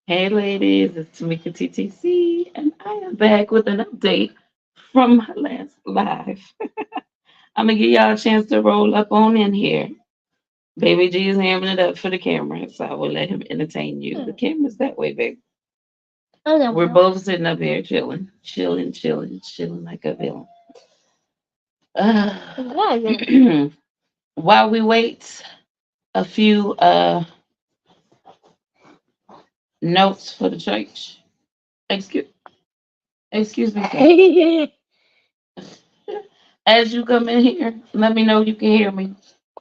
Hey ladies, it's TamikiaTT, and I am back with an update from my last live. I'm gonna give y'all a chance to roll up on in here. Baby G is hamming it up for the camera, so I will let him entertain you. The camera's that way, baby. We're both sitting up here chilling, chilling like a villain. Uh, while we wait, a few notes for the church. Excuse, excuse me, sir. As you come in here, let me know you can hear me.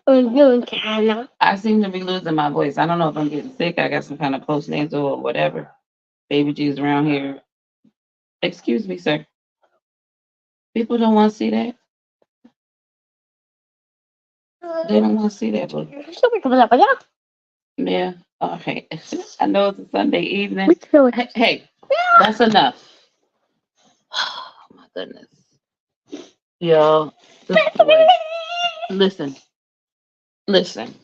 I seem to be losing my voice. I don't know if I'm getting sick. I got some kind of post nasal or whatever. Baby G's around here. Excuse me, sir. People don't want to see that. They don't want to see that. But yeah. Okay. I know it's a Sunday evening. Hey, that's enough. Oh my goodness. Y'all, listen, listen,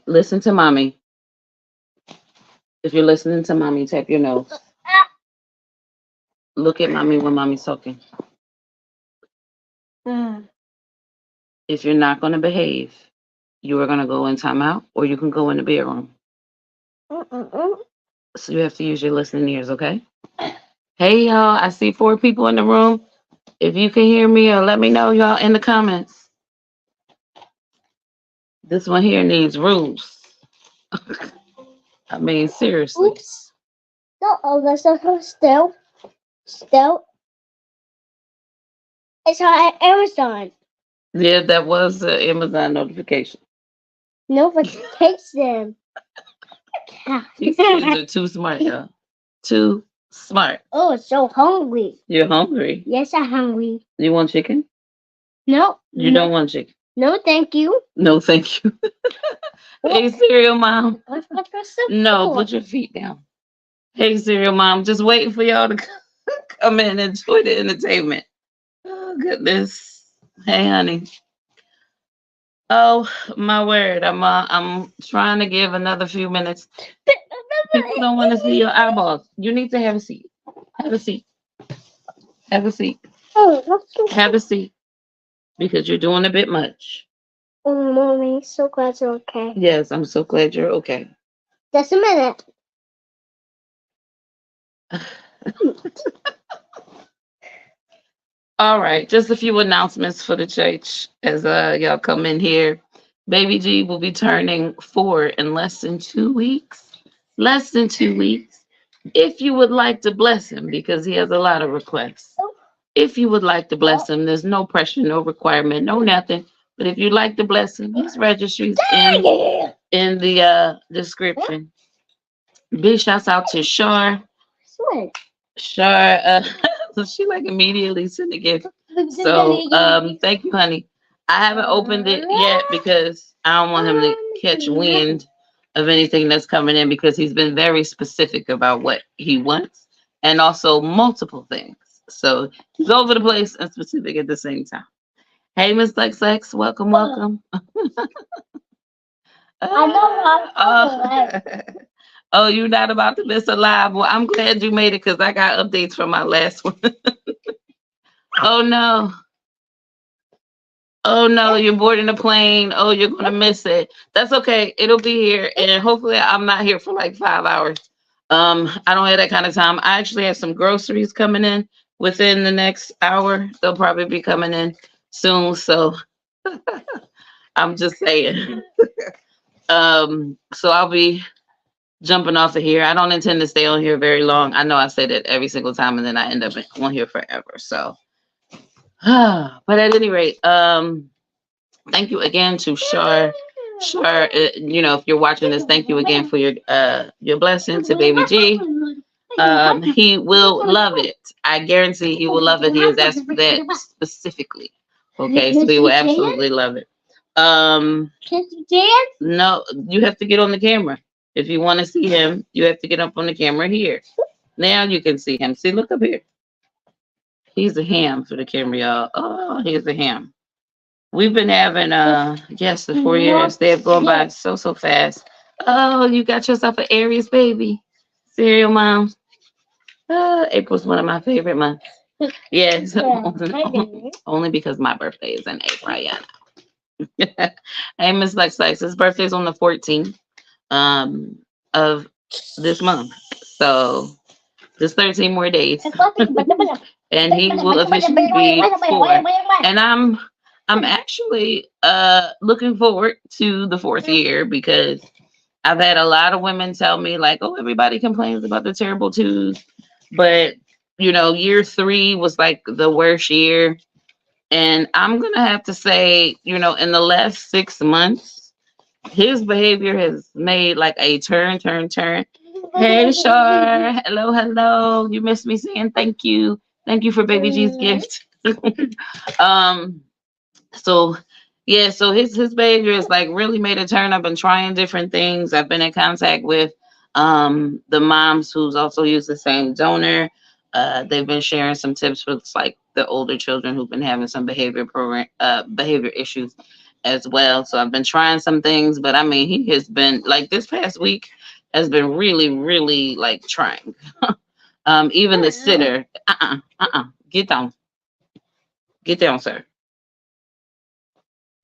listen to mommy. If you're listening to mommy, tap your nose. Look at mommy when mommy's talking. If you're not going to behave, you are going to go in timeout or you can go in the bedroom. So you have to use your listening ears, okay? Hey, y'all, I see 4 people in the room. If you can hear me or let me know, y'all, in the comments. This one here needs rules. I mean, seriously. Oops. No, that's not still. Still. It's on Amazon. Yeah, that was the Amazon notification. No, but takes them. These kids are too smart, y'all. Too smart. Oh, so hungry. You're hungry? Yes, I'm hungry. You want chicken? No. You don't want chicken? No, thank you. No, thank you. Hey, cereal mom. What's No, put your feet down. Hey, cereal mom. Just waiting for y'all to come in and enjoy the entertainment. Oh, goodness. Hey, honey. Oh, my word. I'm trying to give another few minutes. People don't want to see your eyeballs. You need to have a seat. Have a seat. Have a seat. Have a seat. Because you're doing a bit much. Oh, mommy, so glad you're okay. Yes, I'm so glad you're okay. Just a minute. All right, just a few announcements for the church as y'all come in here. Baby G will be turning 4 in less than 2 weeks. Less than 2 weeks. If you would like to bless him, because he has a lot of requests. If you would like to bless him, there's no pressure, no requirement, no nothing. But if you'd like to bless him, his registry's in the description. Big shouts out to Shar. Shar, she like immediately sent a gift. So thank you, honey. I haven't opened it yet because I don't want him to catch wind of anything that's coming in because he's been very specific about what he wants and also multiple things. So he's over the place and specific at the same time. Hey, Miss Lex, welcome, welcome. Oh, you're not about to miss a live. Well, I'm glad you made it because I got updates from my last one. Oh no. Oh no, you're boarding a plane. Oh, you're gonna miss it. That's okay. It'll be here, and hopefully, I'm not here for like 5 hours. I don't have that kind of time. I actually have some groceries coming in within the next hour. They'll probably be coming in soon. So I'm just saying. So I'll be jumping off of here. I don't intend to stay on here very long. I know I say that every single time, and then I end up on here forever. So, but at any rate, thank you again to Shar. Shar, if you're watching this, thank you again for your blessing to Baby G. He will love it. I guarantee he will love it. He has asked for that specifically. Okay, so he will absolutely love it. No, you have to get on the camera. If you want to see him, you have to get up on the camera here. Now you can see him. See, look up here. He's a ham for the camera, y'all. Oh, he's a ham. We've been having the 4 years. They have gone by so fast. Oh, you got yourself an Aries baby. Cereal mom. April's one of my favorite months. Yes, only because my birthday is in April. Yeah. Hey, Miss Lex Lex, his birthday's on the 14th of this month. So just 13 more days. And he will officially be 4. And I'm actually looking forward to the 4th year because I've had a lot of women tell me like, oh, everybody complains about the terrible twos, but year 3 was like the worst year. And I'm gonna have to say, in the last 6 months, his behavior has made like a turn. Hey, Shar. Hello, hello. You missed me saying thank you. Thank you for Baby G's gift. um, so yeah, so his behavior has like really made a turn. I've been trying different things. I've been in contact with the moms who's also used the same donor. They've been sharing some tips with like the older children who've been having some behavior issues as well. So I've been trying some things, but I mean he has been like this past week has been really, really like trying. Even the sitter, get down, sir.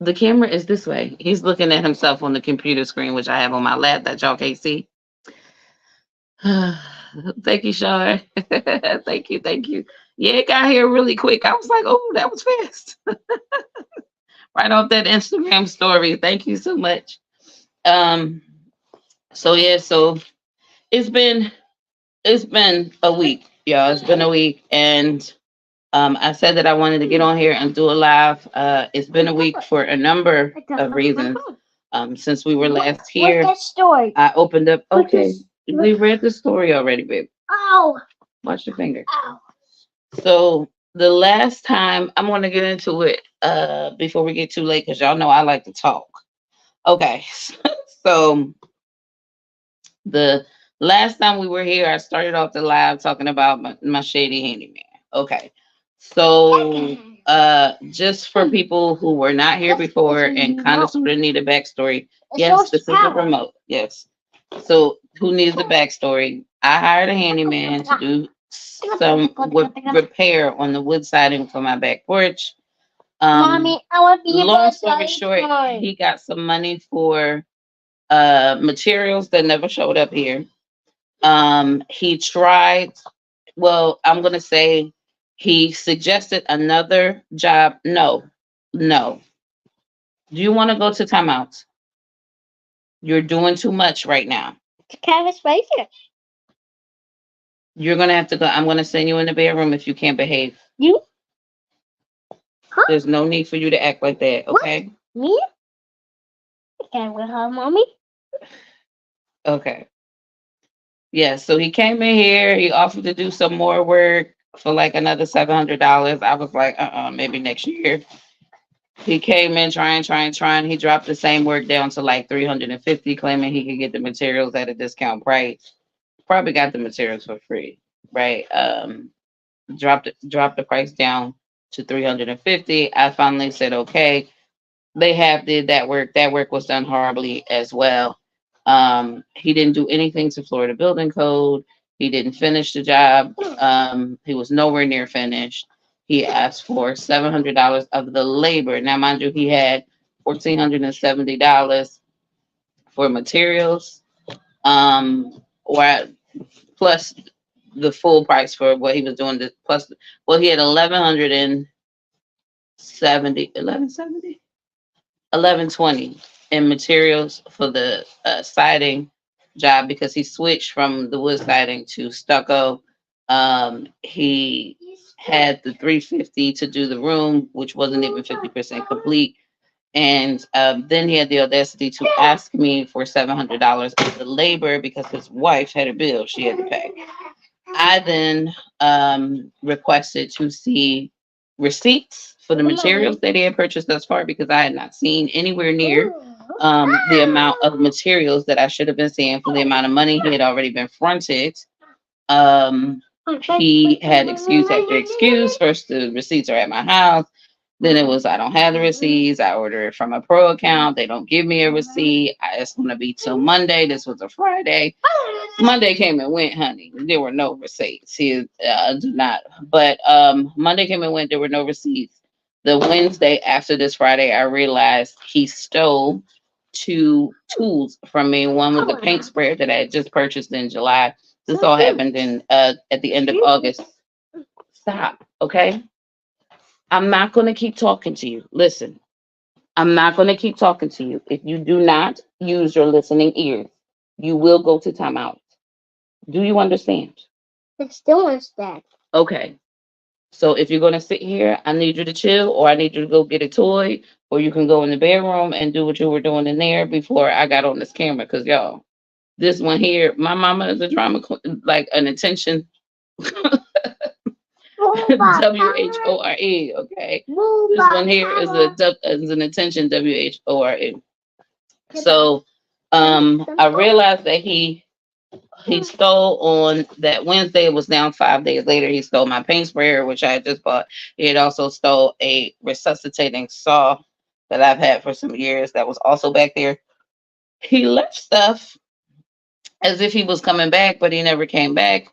The camera is this way. He's looking at himself on the computer screen, which I have on my lap that y'all can't see. Thank you, Shar. Thank you. Yeah, it got here really quick. I was like, oh, that was fast. Right off that Instagram story. Thank you so much. Um, so yeah, so it's been a week, y'all. It's been a week, and I said that I wanted to get on here and do a live. It's been a week for a number of reasons. Since we were last here, I opened up. Okay, we read the story already, babe. Ow! Watch your finger. Ow! So the last time I'm gonna get into it before we get too late, because y'all know I like to talk. Okay, so the last time we were here, I started off the live talking about my Shady Handyman. Okay. So just for people who were not here before and kind of sort of need a backstory. Yes, this is the remote. Yes. So who needs the backstory? I hired a handyman to do some repair on the wood siding for my back porch. Mommy, I want to be a Long story short, he got some money for materials that never showed up here. He tried, well, I'm gonna say he suggested another job. No, no. Do you want to go to timeout? You're doing too much right now. The camera's right here. You're gonna have to go. I'm gonna send you in the bedroom if you can't behave. You? Huh? There's no need for you to act like that, okay? What? Me? Can I with her, mommy? Okay. Yeah, so he came in here, he offered to do some more work for like another $700. I was like, maybe next year. He came in trying. He dropped the same work down to like 350, claiming he could get the materials at a discount price. Probably got the materials for free, right? Dropped the price down to 350. I finally said, okay. They have did that work. That work was done horribly as well. He didn't do anything to Florida building code. He didn't finish the job. He was nowhere near finished. He asked for $700 of the labor. Now, mind you, he had $1,470 for materials, or plus the full price for what he was doing. Plus, well, he had 1120 in materials for the siding job because he switched from the wood siding to stucco. He had the 350 to do the room, which wasn't even 50% complete. And then he had the audacity to ask me for $700 of the labor because his wife had a bill she had to pay. I then requested to see receipts for the materials that he had purchased thus far because I had not seen anywhere near the amount of materials that I should have been seeing for the amount of money he had already been fronted. He had excuse after excuse. First, the receipts are at my house. Then it was I don't have the receipts. I order it from a pro account. They don't give me a receipt. It's gonna be till Monday. This was a Friday. Monday came and went, honey. There were no receipts. He do not. But Monday came and went. There were no receipts. The Wednesday after this Friday, I realized he stole two tools from me. One was a paint sprayer that I had just purchased in July. This all happened in at the end of August. Stop, okay? I'm not going to keep talking to you. Listen, I'm not going to keep talking to you. If you do not use your listening ears, you will go to timeout. Do you understand? I still understand. Okay. So if you're going to sit here, I need you to chill, or I need you to go get a toy, or you can go in the bedroom and do what you were doing in there before I got on this camera. Because, y'all, this one here, my mama is a drama queen, like an attention WHORE. Okay. This one here is an attention WHORE. So I realized that he stole on that Wednesday. It was now 5 days later. He stole my paint sprayer, which I had just bought. He had also stole a resuscitating saw that I've had for some years that was also back there. He left stuff as if he was coming back, but he never came back.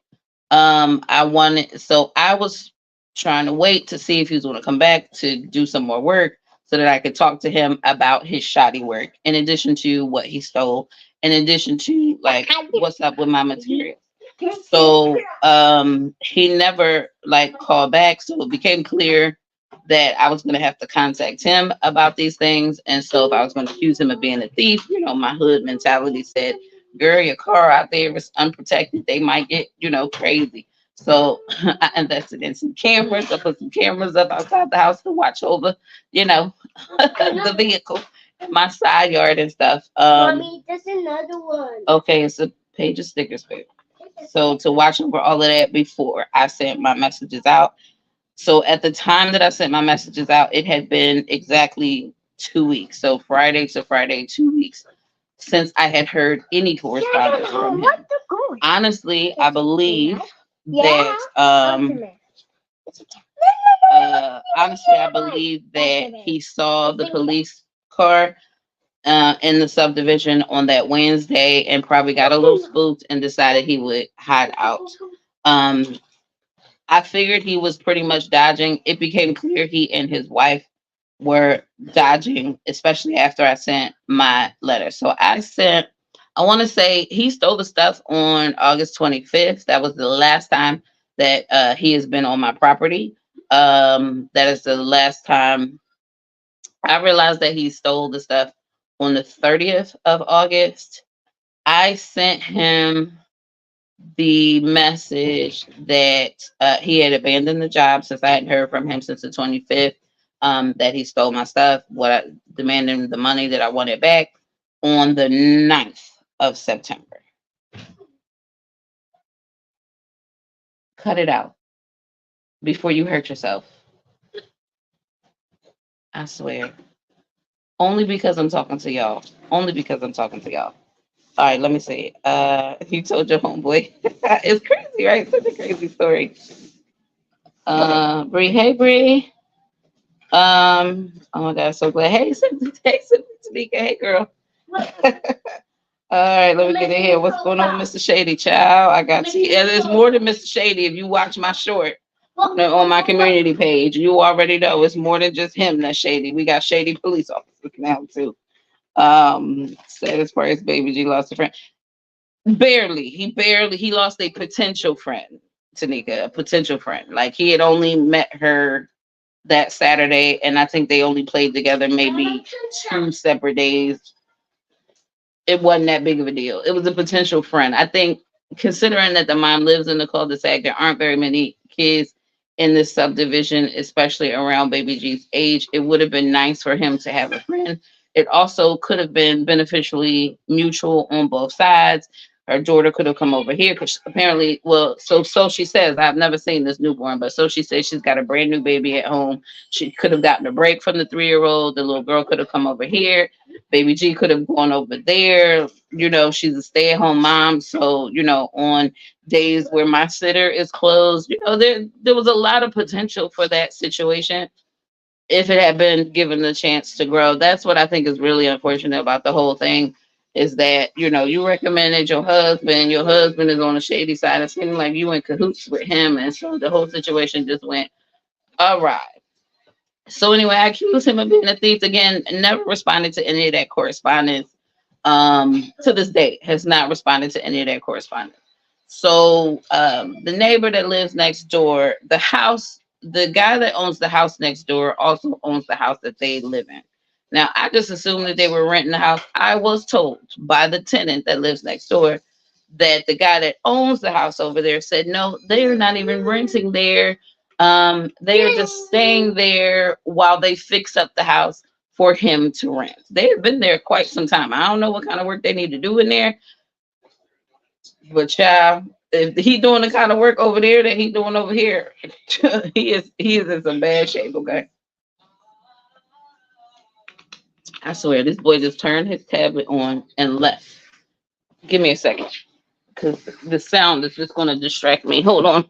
I was trying to wait to see if he was going to come back to do some more work so that I could talk to him about his shoddy work, in addition to what he stole, in addition to like what's up with my material. So he never like called back. So it became clear that I was gonna have to contact him about these things. And so if I was gonna accuse him of being a thief, my hood mentality said, girl, your car out there is unprotected. They might get, crazy. So I invested in some cameras. I put some cameras up outside the house to watch over, the vehicle, my side yard and stuff. Mommy, there's another one. Okay, it's a page of stickers, baby. So to watch over all of that before I sent my messages out. So at the time that I sent my messages out, it had been exactly 2 weeks. So Friday to Friday, 2 weeks since I had heard any correspondence from him. Honestly, I believe that he saw the police car in the subdivision on that Wednesday and probably got a little spooked and decided he would hide out. I figured he was pretty much dodging. It became clear he and his wife were dodging, especially after I sent my letter. So I want to say he stole the stuff on August 25th. That was the last time that he has been on my property. That is the last time I realized that he stole the stuff on the 30th of August. I sent him the message that he had abandoned the job since I hadn't heard from him since the 25th, that he stole my stuff, demanding the money that I wanted back on the 9th of September. Cut it out before you hurt yourself. I swear. Only because I'm talking to y'all. Only because I'm talking to y'all. All right, let me see. You told your homeboy. It's crazy, right? Such a crazy story. Bree, hey Bree. Oh my god, so glad. Hey, Tamikia, hey girl. All right, let me get in here. What's going on, Mr. Shady, child? I got you. Yeah, there's more than Mr. Shady. If you watch my short on my community page, you already know it's more than just him that's shady. We got shady police officers now too. Saddest part is baby G lost a friend. He lost a potential friend, Tanika, a potential friend. Like he had only met her that Saturday, and I think they only played together maybe 2 separate days. It wasn't that big of a deal. It was a potential friend. I think, considering that the mom lives in the cul-de-sac, there aren't very many kids in this subdivision, especially around baby G's age. It would have been nice for him to have a friend. It also could have been beneficially mutual on both sides. Her daughter could have come over here because apparently, well, so she says. I've never seen this newborn, but so she says she's got a brand new baby at home. She could have gotten a break from the 3-year-old. The little girl could have come over here. Baby G could have gone over there. She's a stay-at-home mom, so on days where my sitter is closed, there was a lot of potential for that situation. if it had been given the chance to grow. That's what I think is really unfortunate about the whole thing is that, you recommended your husband is on the shady side. It seemed like you in cahoots with him. And so the whole situation just went awry. So anyway, I accused him of being a thief again, never responded to any of that correspondence. To this date, has not responded to any of that correspondence. So the neighbor that lives next door, the guy that owns the house next door also owns the house that they live in. Now, I just assumed that they were renting the house. I was told by the tenant that lives next door that the guy that owns the house over there said, no, they're not even renting there. They are just staying there while they fix up the house for him to rent. They have been there quite some time. I don't know what kind of work they need to do in there, but child, if he doing the kind of work over there that he doing over here, he is in some bad shape. Okay, I swear this boy just turned his tablet on and left. Give me a second, because the sound is just gonna distract me. Hold on.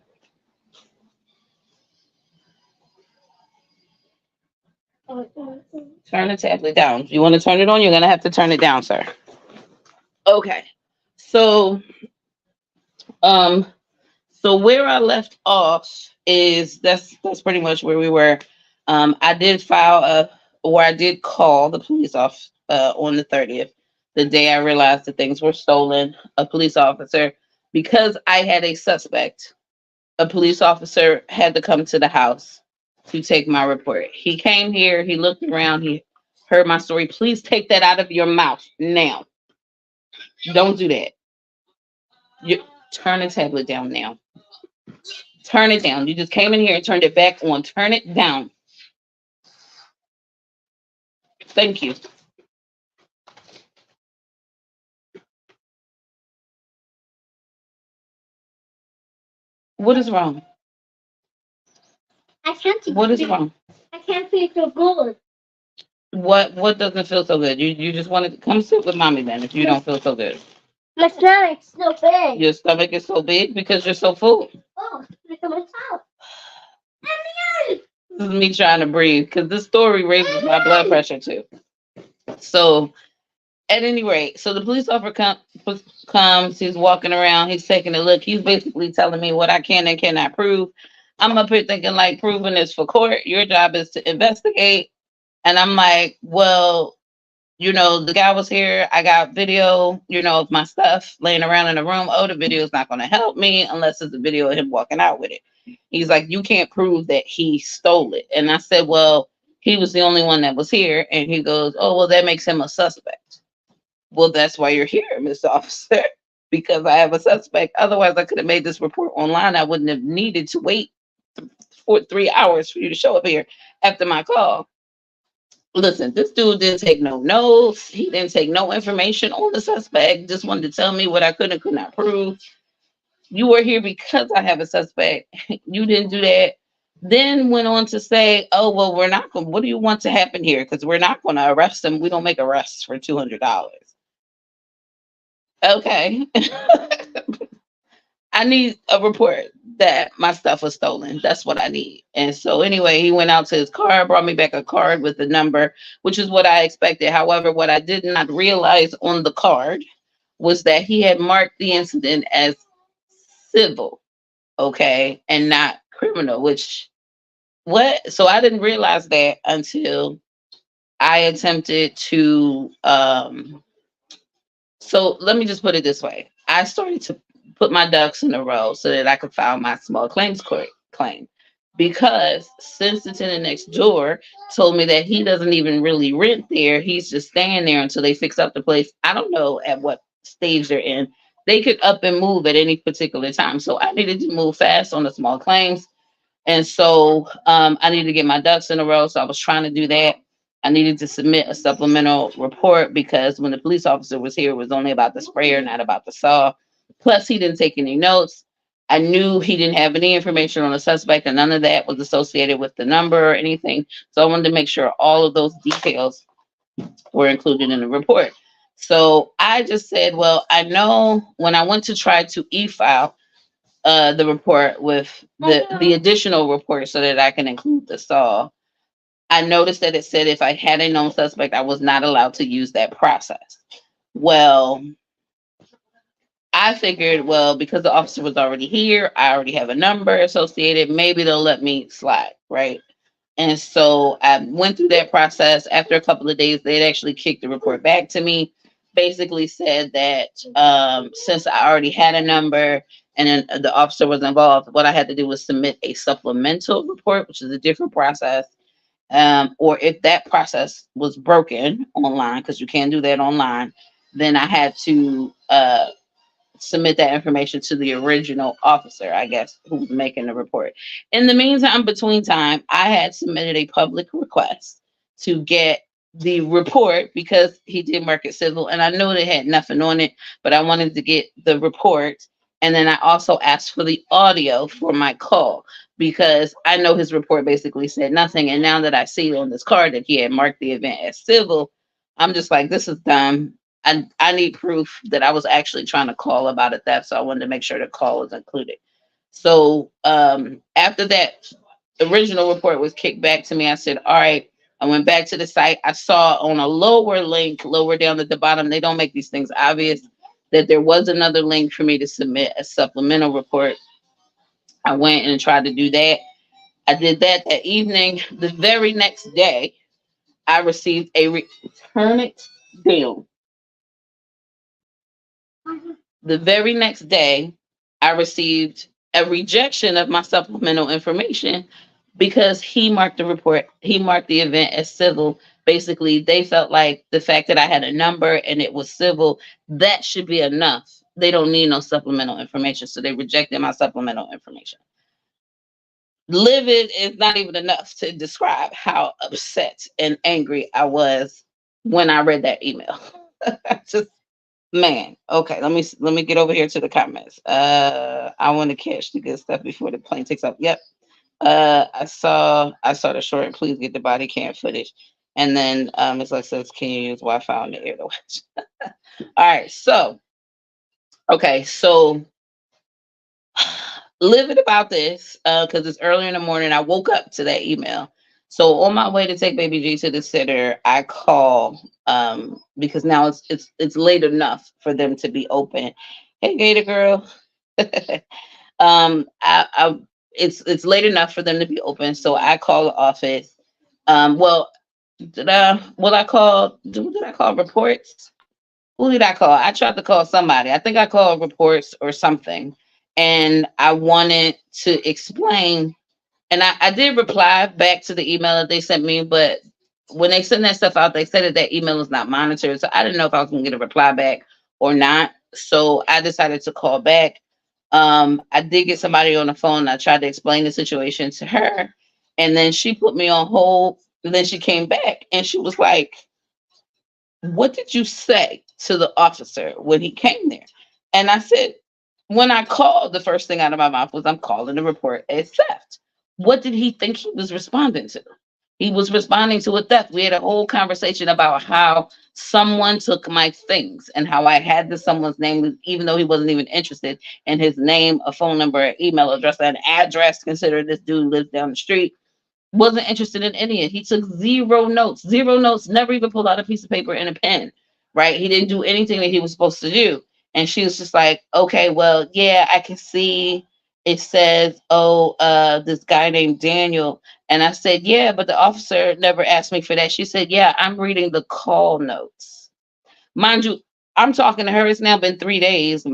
Turn the tablet down. If you want to turn it on, you're gonna have to turn it down, sir. Okay. So um so where I left off is that's pretty much where we were. I did file or I did call the police off on the 30th, the day I realized that things were stolen. A police officer, because I had a suspect, a police officer had to come to the house to take my report. He came here, he looked around, he heard my story. Please take that out of your mouth now. Don't do that. You turn the tablet down now. Turn it down. You just came in here and turned it back on. Turn it down. Thank you. What is wrong? I can't see. What is wrong? I can't feel so good. What doesn't feel so good? You just wanted to come sit with mommy then if you don't feel so good. My stomach's so big. Your stomach is so big because you're so full. Oh, look at my mouth. This is me trying to breathe because this story raises my blood pressure too. So at any rate, so the police officer comes, he's walking around, he's taking a look, he's basically telling me what I can and cannot prove. I'm up here thinking like proving this for court. Your job is to investigate. And I'm like, well, the guy was here. I got video, of my stuff laying around in the room. Oh, the video is not going to help me unless it's a video of him walking out with it. He's like, you can't prove that he stole it. And I said, well, he was the only one that was here. And he goes, oh, well, that makes him a suspect. Well, that's why you're here, Mr. Officer, because I have a suspect. Otherwise, I could have made this report online. I wouldn't have needed to wait for 3 hours for you to show up here after my call. Listen, this dude didn't take no notes. He didn't take no information on the suspect. Just wanted to tell me what I could and could not prove. You were here because I have a suspect. You didn't do that. Then went on to say, oh, well, we're not going, what do you want to happen here? Because we're not going to arrest him. We don't make arrests for $200. Okay. I need a report that my stuff was stolen. That's what I need. And so anyway, he went out to his car, brought me back a card with the number, which is what I expected. However, what I did not realize on the card was that he had marked the incident as civil, okay, and not criminal, which what? So I didn't realize that until I attempted to so let me just put it this way. I started to put my ducks in a row so that I could file my small claims court claim. Because since the tenant next door told me that he doesn't even really rent there, he's just staying there until they fix up the place. I don't know at what stage they're in. They could up and move at any particular time. So I needed to move fast on the small claims. And so I needed to get my ducks in a row. So I was trying to do that. I needed to submit a supplemental report because when the police officer was here, it was only about the sprayer, not about the saw. Plus, he didn't take any notes. I knew he didn't have any information on the suspect, and none of that was associated with the number or anything. So I wanted to make sure all of those details were included in the report. So I just said, well, I know when I went to try to e-file the report with the additional report so that I can include the saw, I noticed that it said if I had a known suspect, I was not allowed to use that process. Well, I figured, well, because the officer was already here, I already have a number associated. Maybe they'll let me slide, right? And so I went through that process. After a couple of days, they'd actually kicked the report back to me. Basically said that since I already had a number and then the officer was involved, what I had to do was submit a supplemental report, which is a different process. Or if that process was broken online, because you can't do that online, then I had to submit that information to the original officer, I guess, who was making the report. In the meantime, between time, I had submitted a public request to get the report because he did mark it civil, and I knew it had nothing on it, but I wanted to get the report. And then I also asked for the audio for my call because I know his report basically said nothing. And now that I see on this card that he had marked the event as civil, I'm just like, this is dumb. I need proof that I was actually trying to call about a theft, so I wanted to make sure the call was included. So after that original report was kicked back to me, I said, all right. I went back to the site. I saw on a lower link, lower down at the bottom, they don't make these things obvious, that there was another link for me to submit a supplemental report. I went and tried to do that. I did that that evening. The very next day, I received a return it down. The very next day, I received a rejection of my supplemental information because he marked the report, he marked the event as civil. Basically, they felt like the fact that I had a number and it was civil, that should be enough. They don't need no supplemental information. So they rejected my supplemental information. Livid is not even enough to describe how upset and angry I was when I read that email. Just man, okay. Let me get over here to the comments. I want to catch the good stuff before the plane takes off. Yep. I saw the short. Please get the body cam footage. And then Ms. Lex says, can you use Wi-Fi on the air to watch? All right. So okay. So livid about this because it's early in the morning. I woke up to that email. So on my way to take baby G to the sitter, I call because now it's late enough for them to be open. Hey, Gator girl. I it's late enough for them to be open, so I call the office. Well, did I call reports? Who did I call? I tried to call somebody. I think I called reports or something. And I wanted to explain. And I did reply back to the email that they sent me, but when they sent that stuff out, they said that that email is not monitored. So I didn't know if I was going to get a reply back or not. So I decided to call back. I did get somebody on the phone. I tried to explain the situation to her. And then she put me on hold. And then she came back and she was like, what did you say to the officer when he came there? And I said, when I called, the first thing out of my mouth was, I'm calling the report as theft. What did he think he was responding to? He was responding to a theft. We had a whole conversation about how someone took my things and how I had the someone's name, even though he wasn't even interested in his name, a phone number, an email address, an address, considering this dude lives down the street. Wasn't interested in any of it. He took zero notes, never even pulled out a piece of paper and a pen, right? He didn't do anything that he was supposed to do. And she was just like, okay, well, yeah, I can see it says, oh, this guy named Daniel. And I said, yeah, but the officer never asked me for that. She said, yeah, I'm reading the call notes. Mind you, I'm talking to her. It's now been 3 days.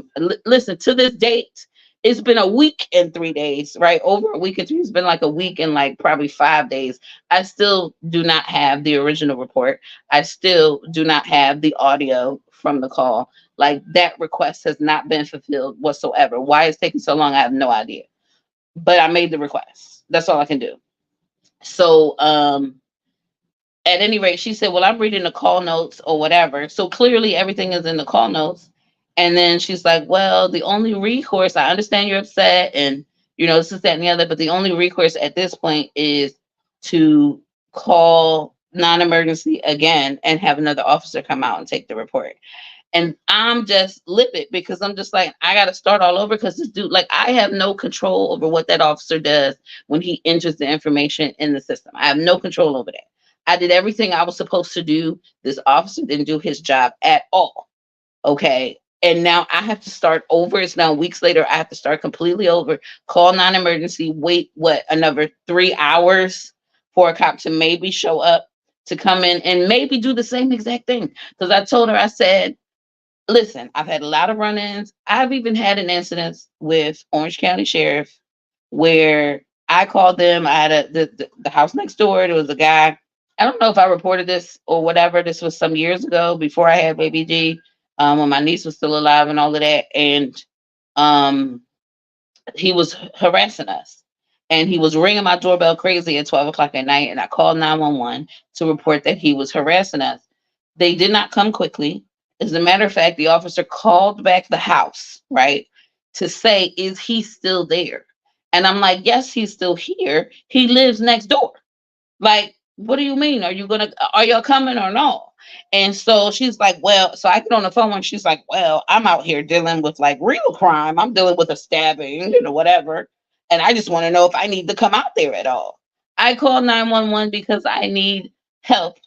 Listen, to this date, it's been a week and 3 days, right? Over a week and three. It's been like a week and like probably 5 days. I still do not have the original report. I still do not have the audio from the call. Like that request has not been fulfilled whatsoever. Why it's taking so long, I have no idea. But I made the request. That's all I can do. So at any rate, she said, well, I'm reading the call notes or whatever. So clearly everything is in the call notes. And then she's like, well, the only recourse, I understand you're upset and, this is that and the other, but the only recourse at this point is to call non-emergency again and have another officer come out and take the report. And I'm just livid because I'm just like, I got to start all over because this dude, like, I have no control over what that officer does when he enters the information in the system. I have no control over that. I did everything I was supposed to do. This officer didn't do his job at all. Okay. And now I have to start over. It's now weeks later. I have to start completely over, call non emergency, wait, what, another 3 hours for a cop to maybe show up to come in and maybe do the same exact thing. Because I told her, I said, listen, I've had a lot of run ins. I've even had an incident with Orange County Sheriff where I called them. I had the house next door. There was a guy. I don't know if I reported this or whatever. This was some years ago before I had baby G, when my niece was still alive and all of that. And um, he was harassing us. And he was ringing my doorbell crazy at 12 o'clock at night. And I called 911 to report that he was harassing us. They did not come quickly. As a matter of fact, the officer called back the house, right, to say, is he still there? And I'm like, yes, he's still here. He lives next door. Like, what do you mean? Are y'all coming or no? And so she's like, well, so I get on the phone and she's like, well, I'm out here dealing with like real crime. I'm dealing with a stabbing, whatever. And I just want to know if I need to come out there at all. I call 911 because I need help.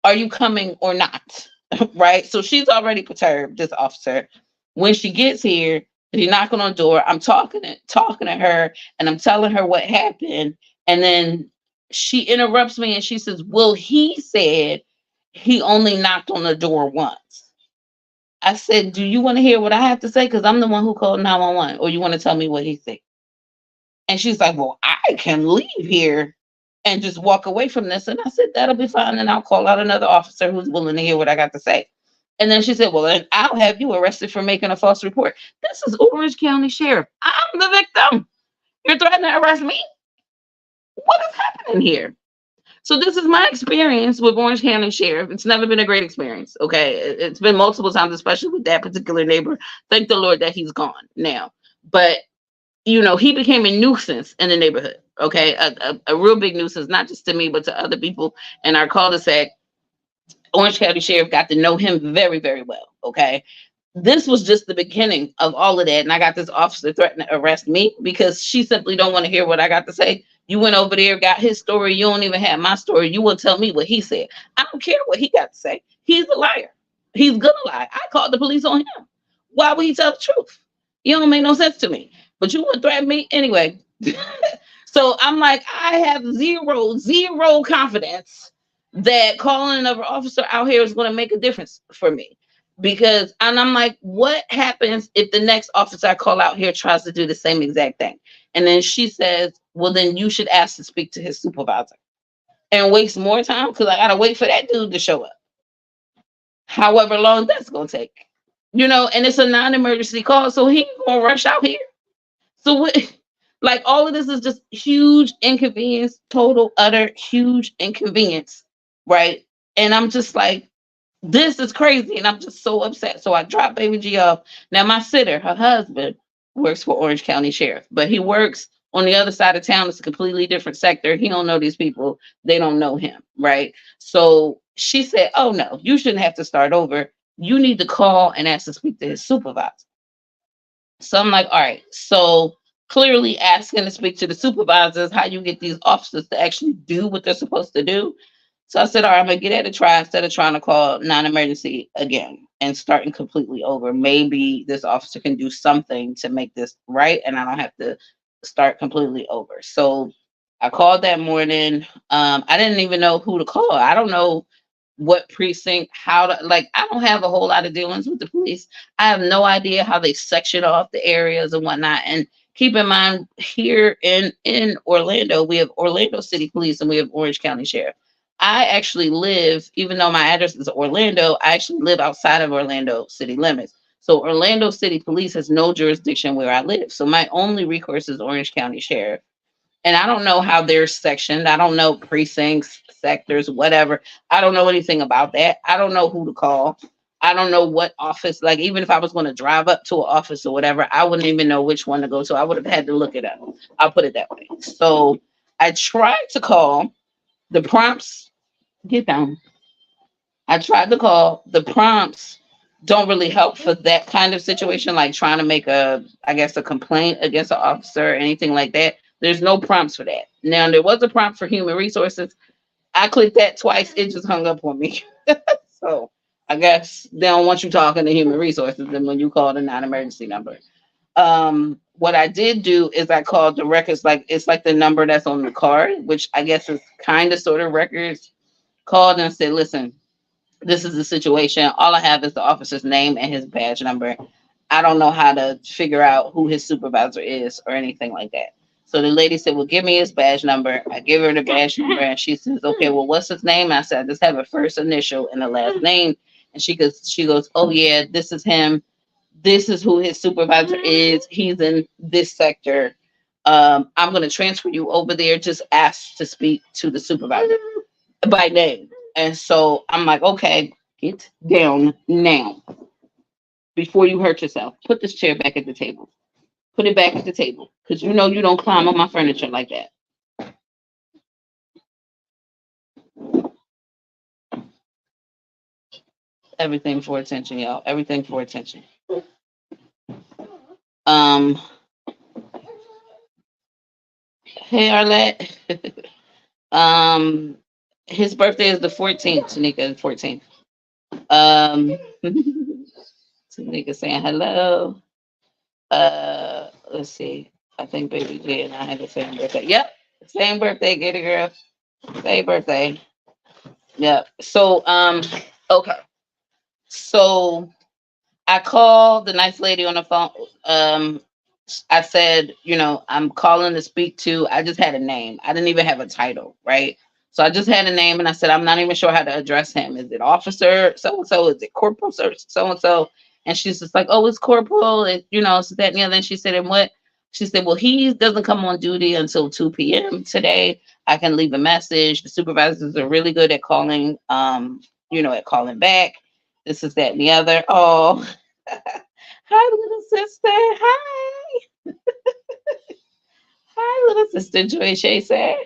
Are you coming or not? Right? So she's already perturbed, this officer. When she gets here, she's knocking on the door. I'm talking to her, and I'm telling her what happened. And then she interrupts me and she says, well, he said he only knocked on the door once. I said, do you want to hear what I have to say? Because I'm the one who called 911. Or you want to tell me what he said? And she's like, well, I can leave here and just walk away from this. And I said, that'll be fine. And I'll call out another officer who's willing to hear what I got to say. And then she said, well, then I'll have you arrested for making a false report. This is Orange County Sheriff. I'm the victim. You're threatening to arrest me? What is happening here? So this is my experience with Orange County Sheriff. It's never been a great experience. Okay. It's been multiple times, especially with that particular neighbor. Thank the Lord that he's gone now. But he became a nuisance in the neighborhood. Okay, a real big nuisance, not just to me, but to other people in our cul-de-sac. Orange County Sheriff got to know him very, very well. Okay, this was just the beginning of all of that, and I got this officer threatening to arrest me because she simply don't want to hear what I got to say. You went over there, got his story. You don't even have my story. You will tell me what he said. I don't care what he got to say. He's a liar. He's gonna lie. I called the police on him. Why would he tell the truth? You don't make no sense to me. But you would threaten me anyway. So I'm like, I have zero confidence that calling another officer out here is going to make a difference for me. And I'm like, what happens if the next officer I call out here tries to do the same exact thing? And then she says, well, then you should ask to speak to his supervisor and waste more time because I got to wait for that dude to show up. However long that's going to take, and it's a non-emergency call. So he ain't going to rush out here. So like all of this is just huge inconvenience, total, utter, huge inconvenience, right? And I'm just like, this is crazy, and I'm just so upset. So I dropped baby G off. Now my sitter, her husband, works for Orange County Sheriff, but he works on the other side of town. It's a completely different sector. He don't know these people. They don't know him, right? So she said, oh no, you shouldn't have to start over. You need to call and ask to speak to his supervisor. So I'm like, all right, so clearly asking to speak to the supervisors, how you get these officers to actually do what they're supposed to do. So I said, all right, I'm going to get at a try instead of trying to call non-emergency again and starting completely over. Maybe this officer can do something to make this right and I don't have to start completely over. So I called that morning. I didn't even know who to call. I don't know what precinct, I don't have a whole lot of dealings with the police. I have no idea how they section off the areas and whatnot. And keep in mind, here in Orlando, we have Orlando City Police and we have Orange County Sheriff. I actually live, even though my address is Orlando, I actually live outside of Orlando city limits. So Orlando City Police has no jurisdiction where I live. So my only recourse is Orange County Sheriff. And I don't know how they're sectioned. I don't know precincts, sectors, whatever. I don't know anything about that. I don't know who to call. I don't know what office, like even if I was going to drive up to an office or whatever, I wouldn't even know which one to go to. I would have had to look it up. I'll put it that way. So I tried to call the prompts. Get down. I tried to call the prompts don't really help for that kind of situation, like trying to make a, I guess, a complaint against an officer or anything like that. There's no prompts for that. Now, there was a prompt for human resources. I clicked that twice. It just hung up on me. So I guess they don't want you talking to human resources and when you call the non-emergency number. What I did do is I called the records, like it's like the number that's on the card, which I guess is kind of sort of records, called and said, listen, this is the situation. All I have is the officer's name and his badge number. I don't know how to figure out who his supervisor is or anything like that. So the lady said, well, give me his badge number. I give her the badge number and she says, okay, well, what's his name? I said, I just have a first initial and a last name. And she goes, oh yeah, this is him. This is who his supervisor is. He's in this sector. I'm going to transfer you over there. Just ask to speak to the supervisor by name. And so I'm like, okay, get down now before you hurt yourself. Put this chair back at the table. Put it back at the table because you know you don't climb on my furniture like that. Everything for attention, y'all. Everything for attention. Um, hey Arlette. um, his birthday is the 14th. Tanika, the 14th. Um, Tanika saying hello. Let's see. I think Baby J and I had the same birthday. Yep, same birthday, get it, girl. Same birthday. Yep. So, okay. So I called the nice lady on the phone. Um, I said, I'm calling to speak to. I just had a name. I didn't even have a title, right? So I just had a name, and I said, I'm not even sure how to address him. Is it officer so and so? Is it corporal so and so? And she's just like, oh, it's corporal. So that and the other. And she said, and what? She said, well, he doesn't come on duty until 2 p.m. today. I can leave a message. The supervisors are really good at calling, at calling back. This is that and the other. Oh, hi, little sister. Hi. Hi, little sister. Joy Shay said.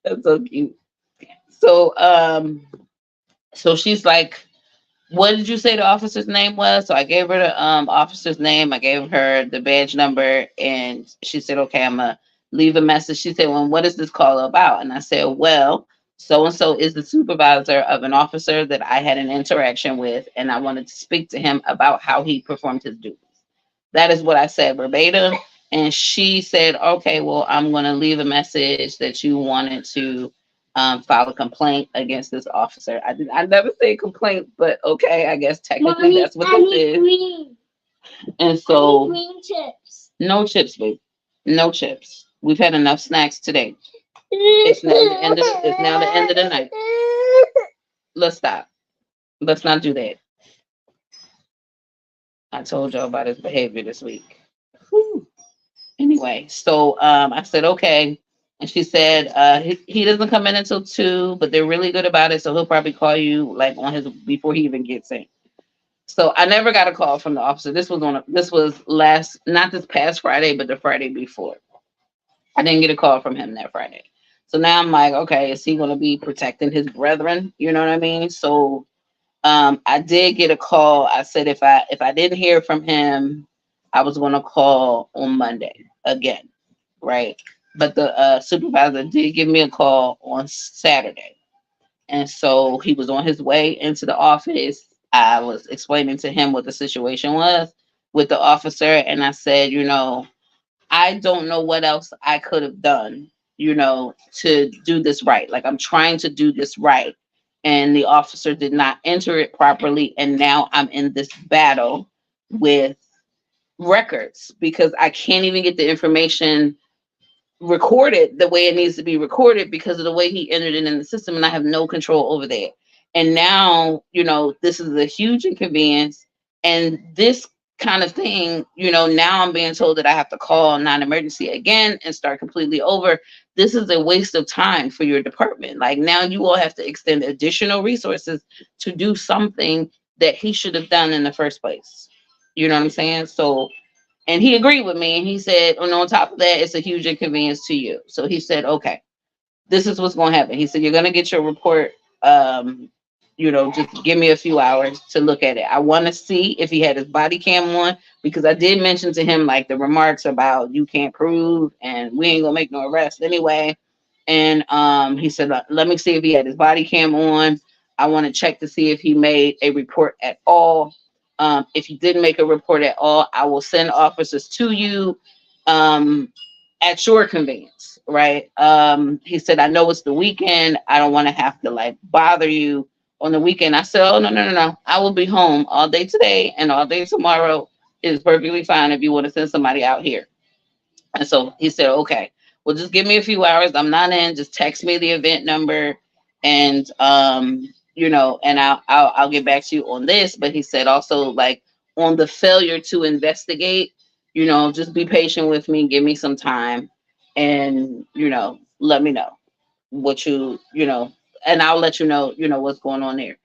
That's so cute. So, so she's like, what did you say the officer's name was? So I gave her the officer's name. I gave her the badge number, and she said, okay, I'm gonna leave a message. She said, well, what is this call about? And I said, well, so and so is the supervisor of an officer that I had an interaction with, and I wanted to speak to him about how he performed his duties. That is what I said verbatim. And she said, okay, well, I'm going to leave a message that you wanted to file a complaint against this officer. I never say complaint, but okay, I guess technically Mommy, that's what this is. Green. And so, green chips. No chips, babe. No chips. We've had enough snacks today. It's now the end of the night. Let's stop. Let's not do that. I told y'all about his behavior this week. Whew. Anyway, so I said, okay. And she said, he doesn't come in until 2, but they're really good about it. So he'll probably call you like on his before he even gets in. So I never got a call from the officer. This was not this past Friday, but the Friday before. I didn't get a call from him that Friday. So now I'm like, okay, is he going to be protecting his brethren? You know what I mean? So I did get a call. I said if I didn't hear from him, I was going to call on Monday again, right? But the supervisor did give me a call on Saturday, and so he was on his way into the office. I was explaining to him what the situation was with the officer, and I said, I don't know what else I could have done, to do this right. Like I'm trying to do this right. And the officer did not enter it properly. And now I'm in this battle with records because I can't even get the information recorded the way it needs to be recorded because of the way he entered it in the system. And I have no control over that. And now, this is a huge inconvenience. And this kind of thing, now I'm being told that I have to call non-emergency again and start completely over. This is a waste of time for your department. Like now you all have to extend additional resources to do something that he should have done in the first place. You know what I'm saying? So, and he agreed with me and he said, and on top of that, it's a huge inconvenience to you. So he said, okay, this is what's going to happen. He said, you're going to get your report just give me a few hours to look at it. I want to see if he had his body cam on, because I did mention to him like the remarks about you can't prove and we ain't gonna make no arrest anyway. And he said, let me see if he had his body cam on. I want to check to see if he made a report at all. If he didn't make a report at all, I will send officers to you um, at your convenience, right? He said, I know it's the weekend. I don't want to have to like bother you on the weekend. I said, oh, no, no, no, no. I will be home all day today and all day tomorrow. It is perfectly fine if you want to send somebody out here. And so he said, okay, well, just give me a few hours. I'm not in. Just text me the event number, and and I'll get back to you on this. But he said also like on the failure to investigate, just be patient with me, give me some time, and let me know what and I'll let you know, what's going on there.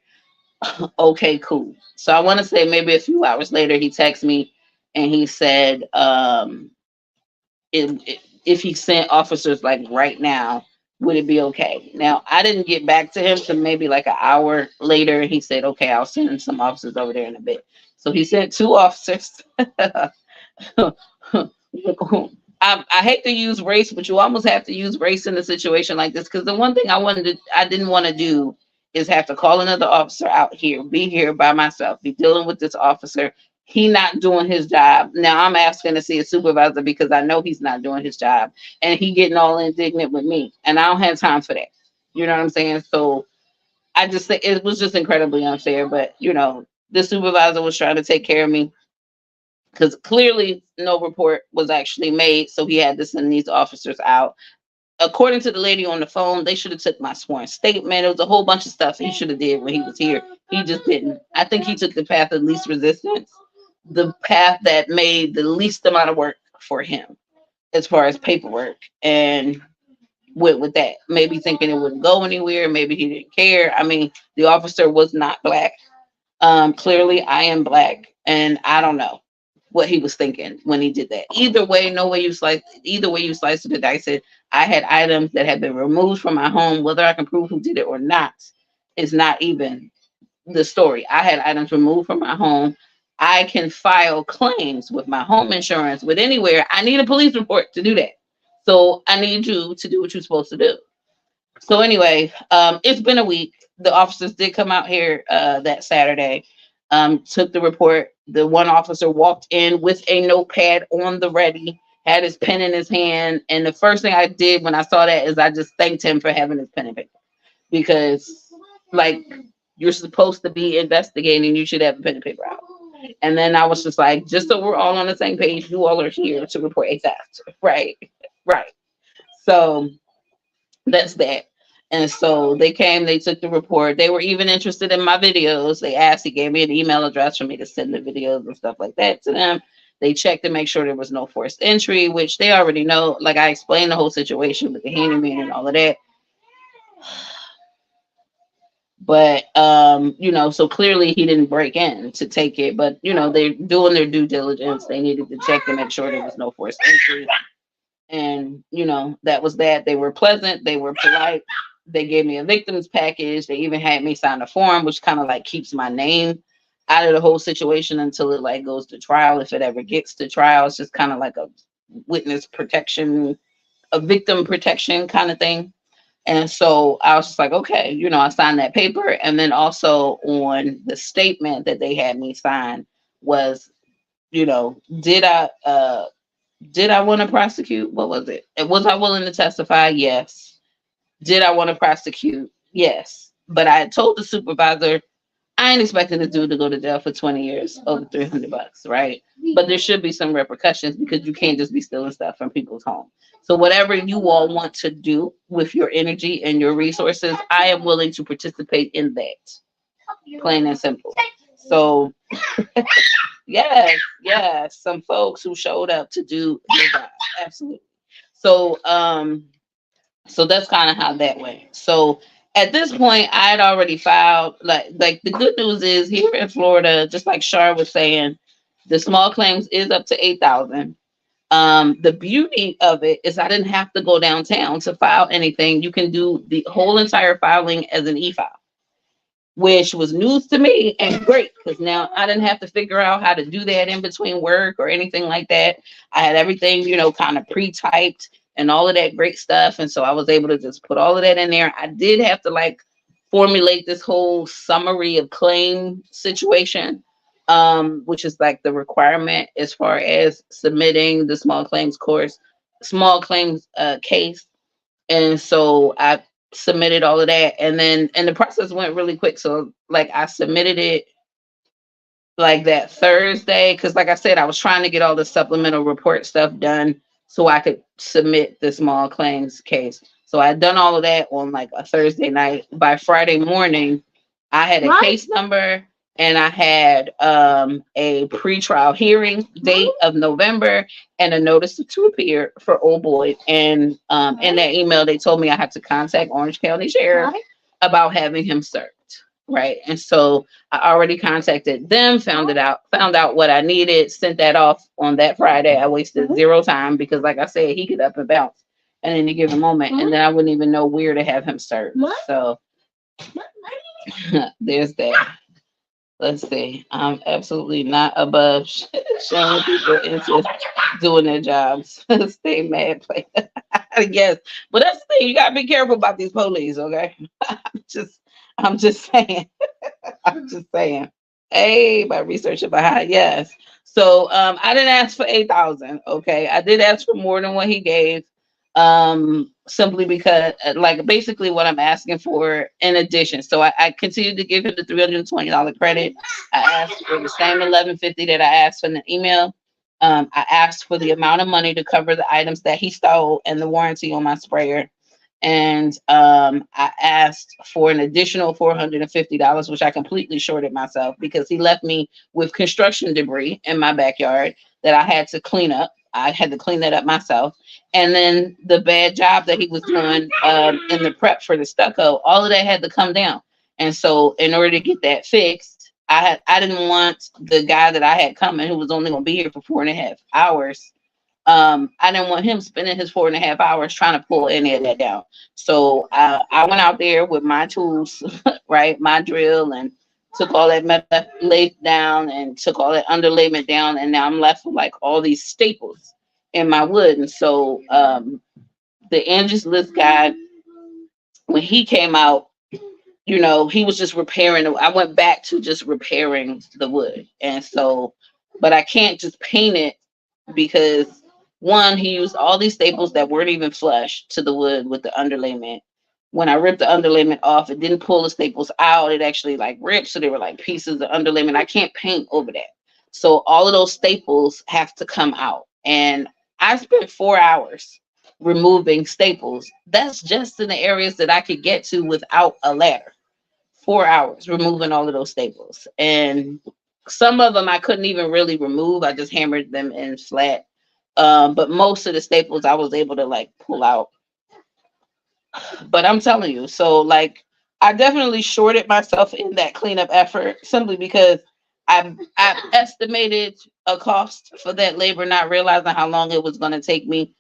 Okay, cool. So I want to say maybe a few hours later, he texted me and he said, if he sent officers like right now, would it be okay? Now I didn't get back to him to maybe like an hour later. He said, okay, I'll send some officers over there in a bit. So he sent two officers. I hate to use race, but you almost have to use race in a situation like this, because the one thing I didn't want to do is have to call another officer out here, be here by myself, be dealing with this officer. He not doing his job. Now I'm asking to see a supervisor because I know he's not doing his job, and he getting all indignant with me, and I don't have time for that. You know what I'm saying? So I just think it was just incredibly unfair. But the supervisor was trying to take care of me, because clearly no report was actually made, so he had to send these officers out. According to the lady on the phone, they should have took my sworn statement. It was a whole bunch of stuff he should have did when he was here. He just didn't. I think he took the path of least resistance, the path that made the least amount of work for him as far as paperwork, and went with that. Maybe thinking it wouldn't go anywhere. Maybe he didn't care. I mean, the officer was not black. Clearly, I am black, and I don't know what he was thinking when he did that. Either way, no way you slice. Either way you slice it or dice it. I had items that had been removed from my home. Whether I can prove who did it or not is not even the story. I had items removed from my home. I can file claims with my home insurance with anywhere. I need a police report to do that. So I need you to do what you're supposed to do. So anyway, it's been a week. The officers did come out here that Saturday, took the report. The one officer walked in with a notepad on the ready, had his pen in his hand, and the first thing I did when I saw that is I just thanked him for having his pen and paper, because like you're supposed to be investigating, you should have a pen and paper out. And then I was just like, just so we're all on the same page, you all are here to report a theft, right? Right. So that's that. And so they came, they took the report. They were even interested in my videos. They asked, he gave me an email address for me to send the videos and stuff like that to them. They checked to make sure there was no forced entry, which they already know. Like I explained the whole situation with the handyman and all of that. But so clearly he didn't break in to take it. But they're doing their due diligence. They needed to check to make sure there was no forced entry. And that was that. They were pleasant, they were polite, they gave me a victims package, they even had me sign a form, which kind of like keeps my name out of the whole situation until it like goes to trial. If it ever gets to trial, it's just kind of like a witness protection, a victim protection kind of thing. And so I was just like, okay, I signed that paper. And then also on the statement that they had me sign was, did I want to prosecute? What was it? Was I willing to testify? Yes. Did I want to prosecute? Yes. But I had told the supervisor I ain't expecting this dude to go to jail for 20 years over $300, right? But there should be some repercussions, because you can't just be stealing stuff from people's home. So whatever you all want to do with your energy and your resources, I am willing to participate in that. Plain and simple. So yes, yes, some folks who showed up to do their job. Absolutely. So so that's kind of how that went. So at this point, I had already filed. Like the good news is here in Florida, just like Shar was saying, the small claims is up to 8,000. The beauty of it is I didn't have to go downtown to file anything. You can do the whole entire filing as an e-file. which was news to me and great because now I didn't have to figure out how to do that in between work or anything like that. I had everything, kind of pre-typed and all of that great stuff. And so I was able to just put all of that in there. I did have to like formulate this whole summary of claim situation, which is like the requirement as far as submitting the small claims case. And so I submitted all of that, and the process went really quick. So like I submitted it like that Thursday because, like I said, I was trying to get all the supplemental report stuff done so I could submit the small claims case. So I had done all of that on like a Thursday night. By Friday morning, I had a case number and I had a pretrial hearing date of November and a notice to appear for old boy. And in that email, they told me I had to contact Orange County Sheriff about having him served. Right. And so I already contacted them, found out what I needed, sent that off on that Friday. I wasted zero time because, like I said, he could up and bounce at any given moment, and then I wouldn't even know where to have him served. So there's that. Let's see. I'm absolutely not above showing people into doing their jobs. Stay mad, play. Yes, but that's the thing. You gotta be careful about these police, okay? I'm just saying. I'm just saying. Hey, by research behind, yes. So I didn't ask for 8,000. Okay, I did ask for more than what he gave. Simply because like basically what I'm asking for in addition. So I continued to give him the $320 credit. I asked for the same 1150 that I asked in the email. I asked for the amount of money to cover the items that he stole and the warranty on my sprayer. And I asked for an additional $450, which I completely shorted myself because he left me with construction debris in my backyard that I had to clean up. I had to clean that up myself. And then the bad job that he was doing in the prep for the stucco, all of that had to come down. And so in order to get that fixed, I didn't want the guy that I had coming who was only going to be here for 4.5 hours. I didn't want him spending his 4.5 hours trying to pull any of that down. So I went out there with my tools, right, my drill, and took all that metal laid down and took all that underlayment down, and now I'm left with like all these staples in my wood. And so the Angie's List guy, when he came out, he was just repairing. I went back to just repairing the wood, and so, but I can't just paint it because one, he used all these staples that weren't even flush to the wood with the underlayment. When I ripped the underlayment off, it didn't pull the staples out. It actually like ripped. So they were like pieces of underlayment. I can't paint over that. So all of those staples have to come out. And I spent 4 hours removing staples. That's just in the areas that I could get to without a ladder. 4 hours removing all of those staples. And some of them I couldn't even really remove. I just hammered them in flat. But most of the staples I was able to like pull out. But I'm telling you, so like I definitely shorted myself in that cleanup effort simply because I estimated a cost for that labor, not realizing how long it was going to take me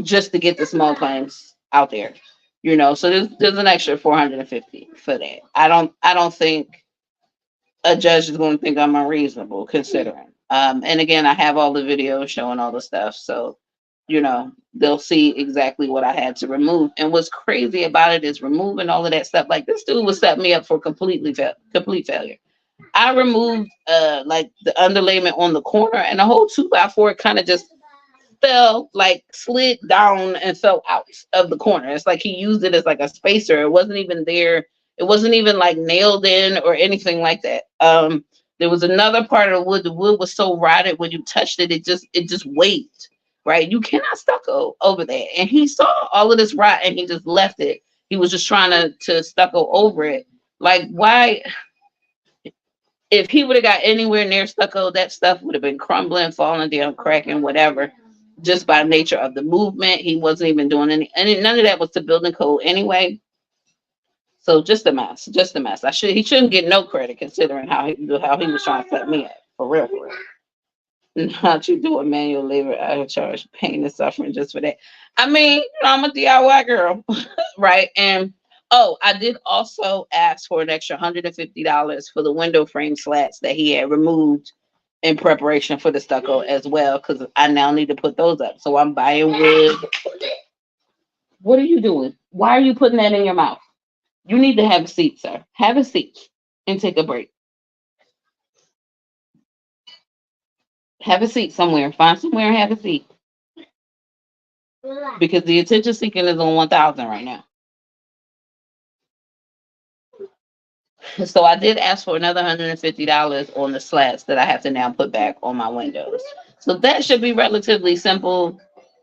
just to get the small claims out there. So there's an extra 450 for that. I don't think a judge is going to think I'm unreasonable considering. And again, I have all the videos showing all the stuff, so they'll see exactly what I had to remove. And what's crazy about it is removing all of that stuff. Like this dude was setting me up for complete failure. I removed like the underlayment on the corner, and the whole 2x4 kind of just fell, like slid down and fell out of the corner. It's like he used it as like a spacer. It wasn't even there. It wasn't even like nailed in or anything like that. There was another part of the wood. The wood was so rotted when you touched it, it just waved. Right? You cannot stucco over that. And he saw all of this rot and he just left it. He was just trying to stucco over it. Like why? If he would have got anywhere near stucco, that stuff would have been crumbling, falling down, cracking, whatever. Just by nature of the movement, he wasn't even doing any, and none of that was to building code anyway. So just a mess, just a mess. He shouldn't get no credit considering how he was trying to set me up for real, for real. Not you doing manual labor out of charge, pain and suffering just for that. I mean, I'm a DIY girl, right? And Oh, I did also ask for an extra $150 for the window frame slats that he had removed in preparation for the stucco as well, because I now need to put those up. So I'm buying wood. What are you doing? Why are you putting that in your mouth? You need to have a seat, sir. Have a seat and take a break. Have a seat somewhere. Find somewhere and have a seat. Because the attention seeking is on 1,000 right now. So I did ask for another $150 on the slats that I have to now put back on my windows. So that should be relatively simple,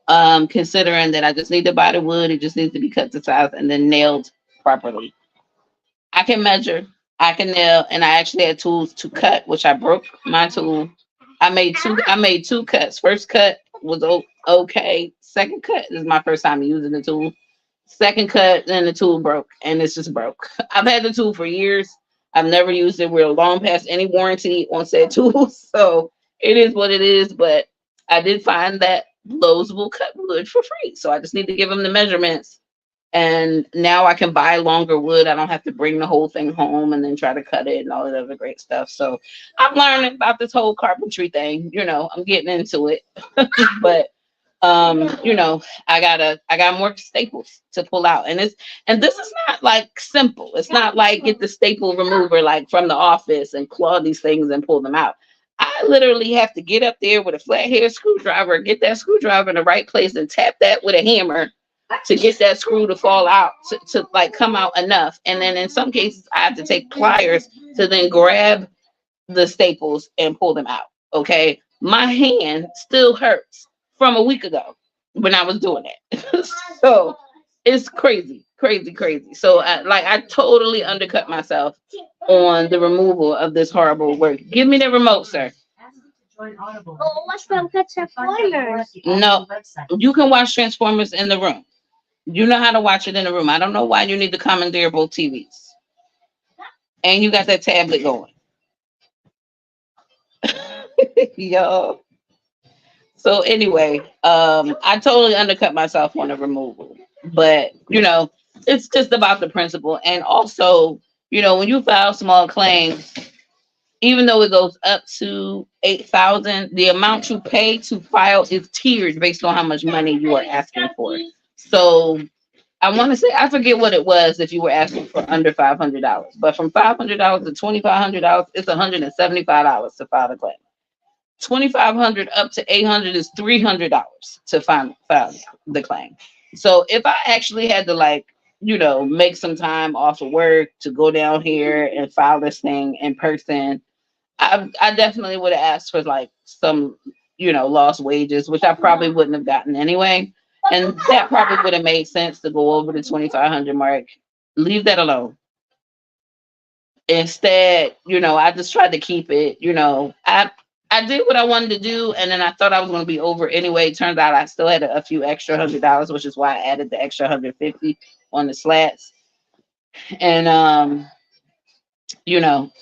considering that I just need to buy the wood. It just needs to be cut to size and then nailed properly. I can measure, I can nail, and I actually had tools to cut, which I broke my tool. I made two cuts. First cut was okay. Second cut is my first time using the tool. Second cut, then the tool broke, and it's just broke. I've had the tool for years. I've never used it. We're long past any warranty on said tool, so it is what it is. But I did find that Lowe's will cut wood for free, so I just need to give them the measurements, and now I can buy longer wood. I don't have to bring the whole thing home and then try to cut it and all that other great stuff. So I'm learning about this whole carpentry thing. I'm getting into it, but I got more staples to pull out, and this is not like simple. It's not like get the staple remover like from the office and claw these things and pull them out. I literally have to get up there with a flathead screwdriver, get that screwdriver in the right place and tap that with a hammer to get that screw to fall out, to like come out enough. And then in some cases I have to take pliers to then grab the staples and pull them out. Okay. My hand still hurts from a week ago when I was doing it. So it's crazy, crazy, crazy. So I totally undercut myself on the removal of this horrible work. Give me the remote, sir. Oh, what's from Transformers? No, you can watch Transformers in the room. You know how to watch it in the room. I don't know why you need to commandeer both TVs. And you got that tablet going. Yo. So anyway, I totally undercut myself on the removal. But it's just about the principle. And also, when you file small claims, even though it goes up to 8,000, the amount you pay to file is tiered based on how much money you are asking for. So I want to say, I forget what it was if you were asking for under $500, but from $500 to $2,500, it's $175 to file a claim. 2,500 up to 800 is $300 to file the claim. So if I actually had to make some time off of work to go down here and file this thing in person, I definitely would have asked for like some lost wages, which I probably wouldn't have gotten anyway. And that probably would have made sense to go over the 2,500 mark. Leave that alone. Instead, I just tried to keep it. I did what I wanted to do, and then I thought I was going to be over anyway. Turns out I still had a few extra $100, which is why I added the extra 150 on the slats. And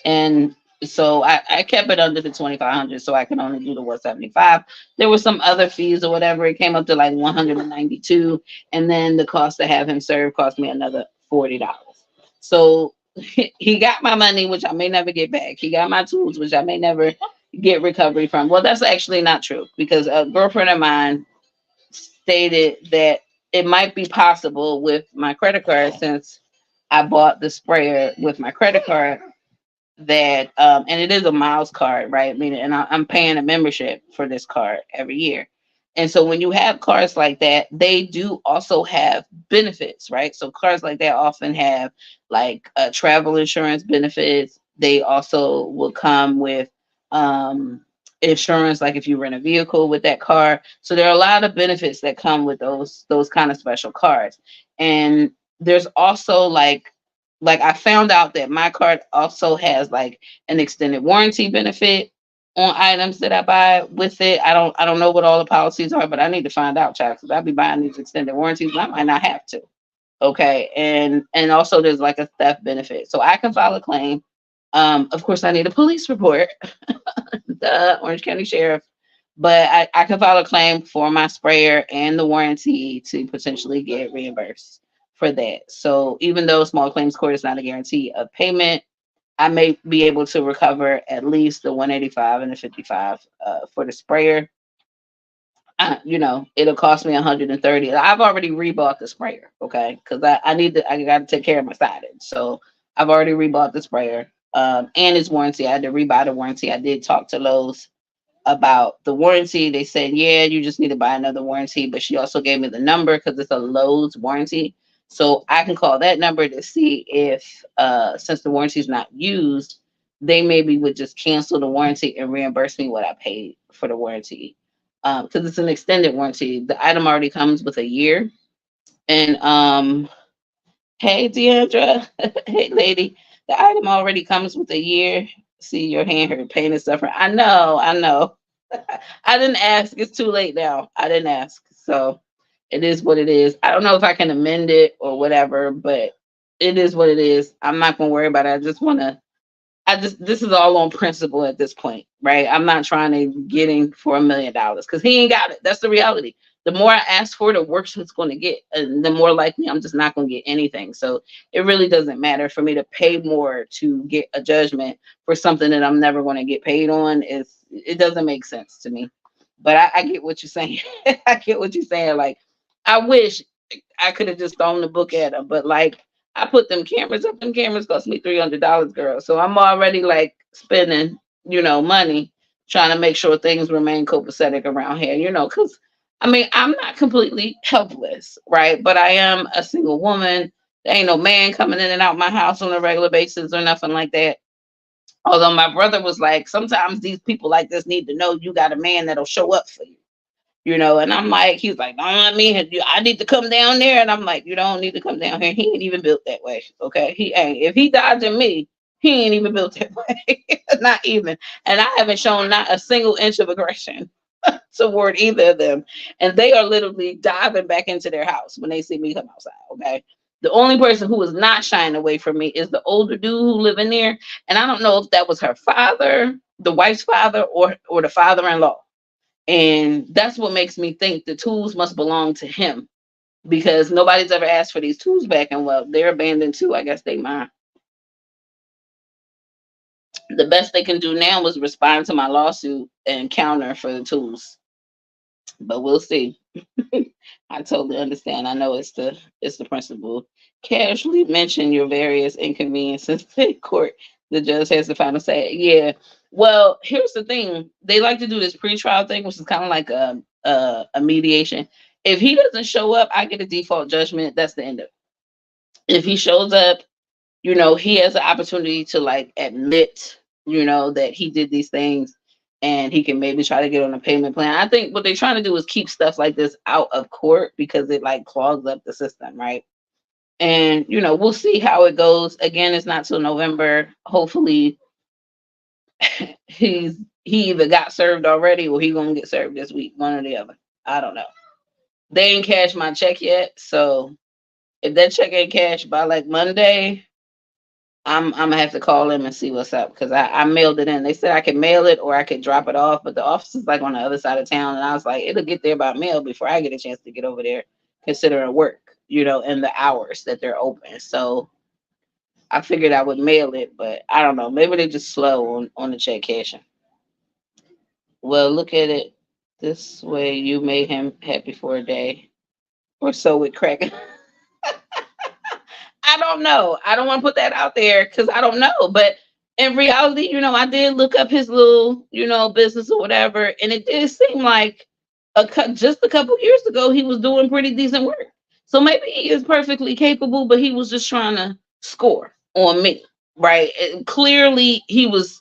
and so I kept it under the 2,500, so I can only do the 175. There were some other fees or whatever. It came up to like 192, and then the cost to have him served cost me another $40. So he got my money, which I may never get back. He got my tools, which I may never get recovery from. Well, that's actually not true, because a girlfriend of mine stated that it might be possible with my credit card, since I bought the sprayer with my credit card, that and it is a miles card, right? I mean, and I'm paying a membership for this card every year. And so when you have cards like that, they do also have benefits, right? So cards like that often have like travel insurance benefits. They also will come with insurance, like if you rent a vehicle with that card. So there are a lot of benefits that come with those kind of special cards. And there's also like I found out that my card also has like an extended warranty benefit on items that I buy with it. I don't know what all the policies are, but I need to find out, child, because I'll be buying these extended warranties and I might not have to. Okay. And also there's like a theft benefit. So I can file a claim. Of course I need a police report, the Orange County Sheriff. But I can file a claim for my sprayer and the warranty to potentially get reimbursed for that. So even though small claims court is not a guarantee of payment, I may be able to recover at least the 185 and the 55 for the sprayer. It'll cost me 130. I've already rebought the sprayer, okay? Because I got to take care of my siding. So I've already rebought the sprayer. And its warranty. I had to rebuy the warranty. I did talk to Lowe's about the warranty. They said, yeah, you just need to buy another warranty. But she also gave me the number because it's a Lowe's warranty. So I can call that number to see if, since the warranty is not used, they maybe would just cancel the warranty and reimburse me what I paid for the warranty. Because it's an extended warranty. The item already comes with a year. And hey, Deandra, hey, lady, the item already comes with a year. See your hand hurt, pain and suffering. I know. I didn't ask. It's too late now. I didn't ask. So it is what it is. I don't know if I can amend it or whatever, but it is what it is. I'm not gonna worry about it. This is all on principle at this point, right? I'm not trying to get him for $1 million because he ain't got it. That's the reality. The more I ask for, the worse it's going to get, and the more likely I'm just not going to get anything. So it really doesn't matter for me to pay more to get a judgment for something that I'm never going to get paid on. It doesn't make sense to me. But I get what you're saying. I get what you're saying. Like, I wish I could have just thrown the book at him, but like I put them cameras up. Them cameras cost me $300, girl. So I'm already like spending, money trying to make sure things remain copacetic around here, because I mean, I'm not completely helpless, right? But I am a single woman. There ain't no man coming in and out my house on a regular basis or nothing like that. Although my brother was like, sometimes these people like this need to know you got a man that'll show up for you. And I'm like, he's like, don't let me, I need to come down there. And I'm like, you don't need to come down here. He ain't even built that way. Okay. He ain't, if he dodging me, he ain't even built that way. Not even. And I haven't shown not a single inch of aggression toward either of them. And they are literally diving back into their house when they see me come outside. Okay. The only person who is not shying away from me is the older dude who live in there. And I don't know if that was her father, the wife's father, or the father-in-law. And that's what makes me think the tools must belong to him because nobody's ever asked for these tools back. And well, they're abandoned too. I guess they mine. The best they can do now is respond to my lawsuit and counter for the tools. But we'll see. I totally understand. I know it's the principle. Casually mention your various inconveniences in court. The judge has the final say. Yeah. Well, here's the thing. They like to do this pretrial thing, which is kind of like a mediation. If he doesn't show up, I get a default judgment. That's the end of it. If he shows up, he has an opportunity to like admit, that he did these things and he can maybe try to get on a payment plan. I think what they're trying to do is keep stuff like this out of court because it like clogs up the system, right? And we'll see how it goes. Again, it's not till November. Hopefully he either got served already or he gonna get served this week, one or the other. I don't know. They ain't cashed my check yet, so if that check ain't cashed by like Monday, I'm gonna have to call them and see what's up because I mailed it in. They said I could mail it or I could drop it off, but the office is like on the other side of town, and I was like, it'll get there by mail before I get a chance to get over there, considering work, and the hours that they're open. So I figured I would mail it, but I don't know. Maybe they're just slow on the check cashing. Well, look at it this way: you made him happy for a day or so with crack. I don't know. I don't want to put that out there because I don't know. But in reality, I did look up his little, business or whatever, and it did seem like just a couple years ago he was doing pretty decent work. So maybe he is perfectly capable, but he was just trying to score on me, right? And clearly, he was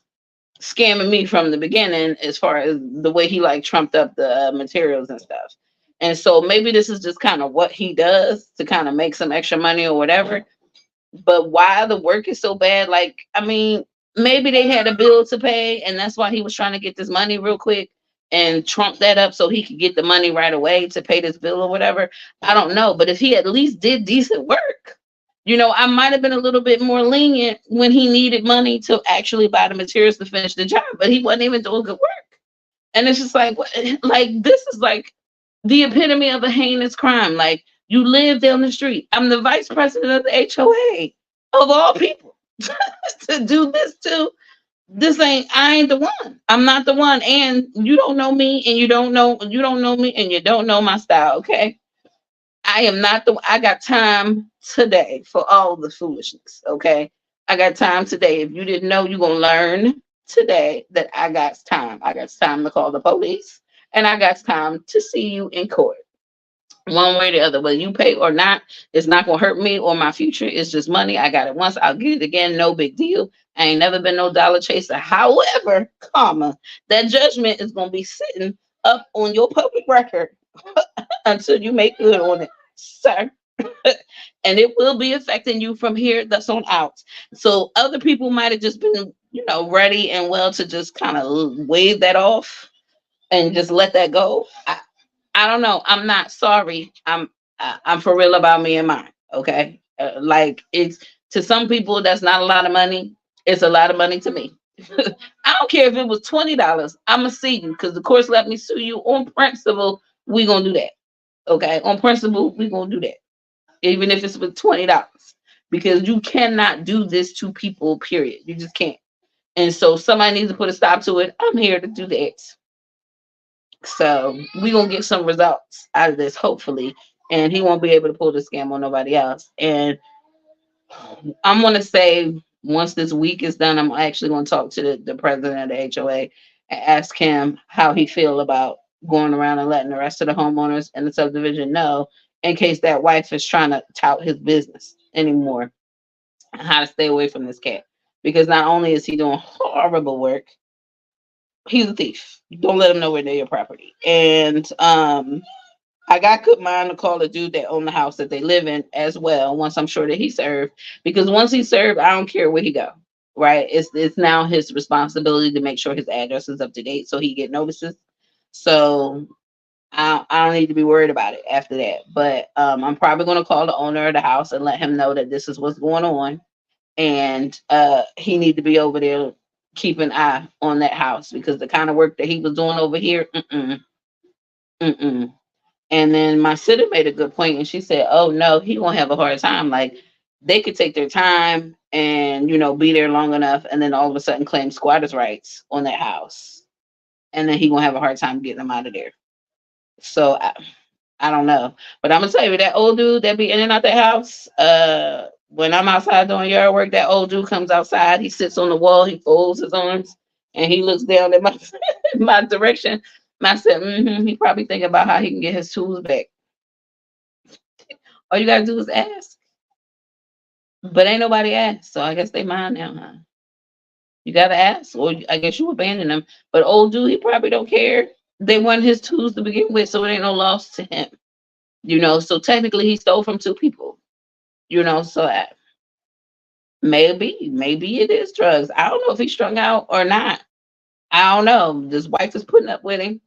scamming me from the beginning as far as the way he like trumped up the materials and stuff. And so maybe this is just kind of what he does to kind of make some extra money or whatever. But why the work is so bad, like, I mean, maybe they had a bill to pay and that's why he was trying to get this money real quick and trump that up so he could get the money right away to pay this bill or whatever. I don't know. But if he at least did decent work, I might have been a little bit more lenient when he needed money to actually buy the materials to finish the job, but he wasn't even doing good work. And it's just like, what, like, this is like the epitome of a heinous crime. Like, You live down the street. I'm the vice president of the HOA of all people to do this too. I ain't the one. I'm not the one. And you don't know me and you don't know me and you don't know my style, okay? I am not the I got time today for all the foolishness, okay? I got time today. If you didn't know, you're gonna learn today that I got time. I got time to call the police and I got time to see you in court. One way or the other, whether you pay or not, it's not gonna hurt me or my future. It's just money. I got it once, I'll get it again, no big deal. I ain't never been no dollar chaser. However, comma, that judgment is gonna be sitting up on your public record until you make good on it, sir. And it will be affecting you from here thus on out. So other people might have just been, ready and well to just kind of wave that off and just let that go. I don't know. I'm not sorry. I'm for real about me and mine. Okay, like it's to some people that's not a lot of money. It's a lot of money to me. I don't care if it was $20. I'ma sue you because the courts let me sue you on principle. We gonna do that. Okay, on principle, we gonna do that, even if it's with $20, because you cannot do this to people. Period. You just can't. And so somebody needs to put a stop to it. I'm here to do that. So we gonna get some results out of this, hopefully, and he won't be able to pull the scam on nobody else. And I'm gonna say once this week is done, I'm actually gonna talk to the president of the HOA and ask him how he feel about going around and letting the rest of the homeowners in the subdivision know in case that wife is trying to tout his business anymore and how to stay away from this cat. Because not only is he doing horrible work, he's a thief. Don't let him know where near your property. And I got good mind to call the dude that owned the house that they live in as well. Once I'm sure that he served, because once he served, I don't care where he go. Right? It's now his responsibility to make sure his address is up to date so he get notices. So I don't need to be worried about it after that. But I'm probably going to call the owner of the house and let him know that this is what's going on, and he need to be over there keep an eye on that house because the kind of work that he was doing over here, mm-mm. And then my sister made a good point, and she said, "Oh no, he won't have a hard time. Like they could take their time and be there long enough, and then all of a sudden claim squatters' rights on that house, and then he gonna have a hard time getting them out of there." So I don't know, but I'm gonna tell you that old dude that be in and out the house. When I'm outside doing yard work, that old dude comes outside. He sits on the wall. He folds his arms and he looks down at my my direction. And I said, he probably thinking about how he can get his tools back. All you gotta do is ask, but ain't nobody asked. So I guess they mind now, huh? You gotta ask, or I guess you abandon them. But old dude, he probably don't care. They want his tools to begin with, so it ain't no loss to him. So technically he stole from two people. So maybe it is drugs. I don't know if he's strung out or not. I don't know. This wife is putting up with him,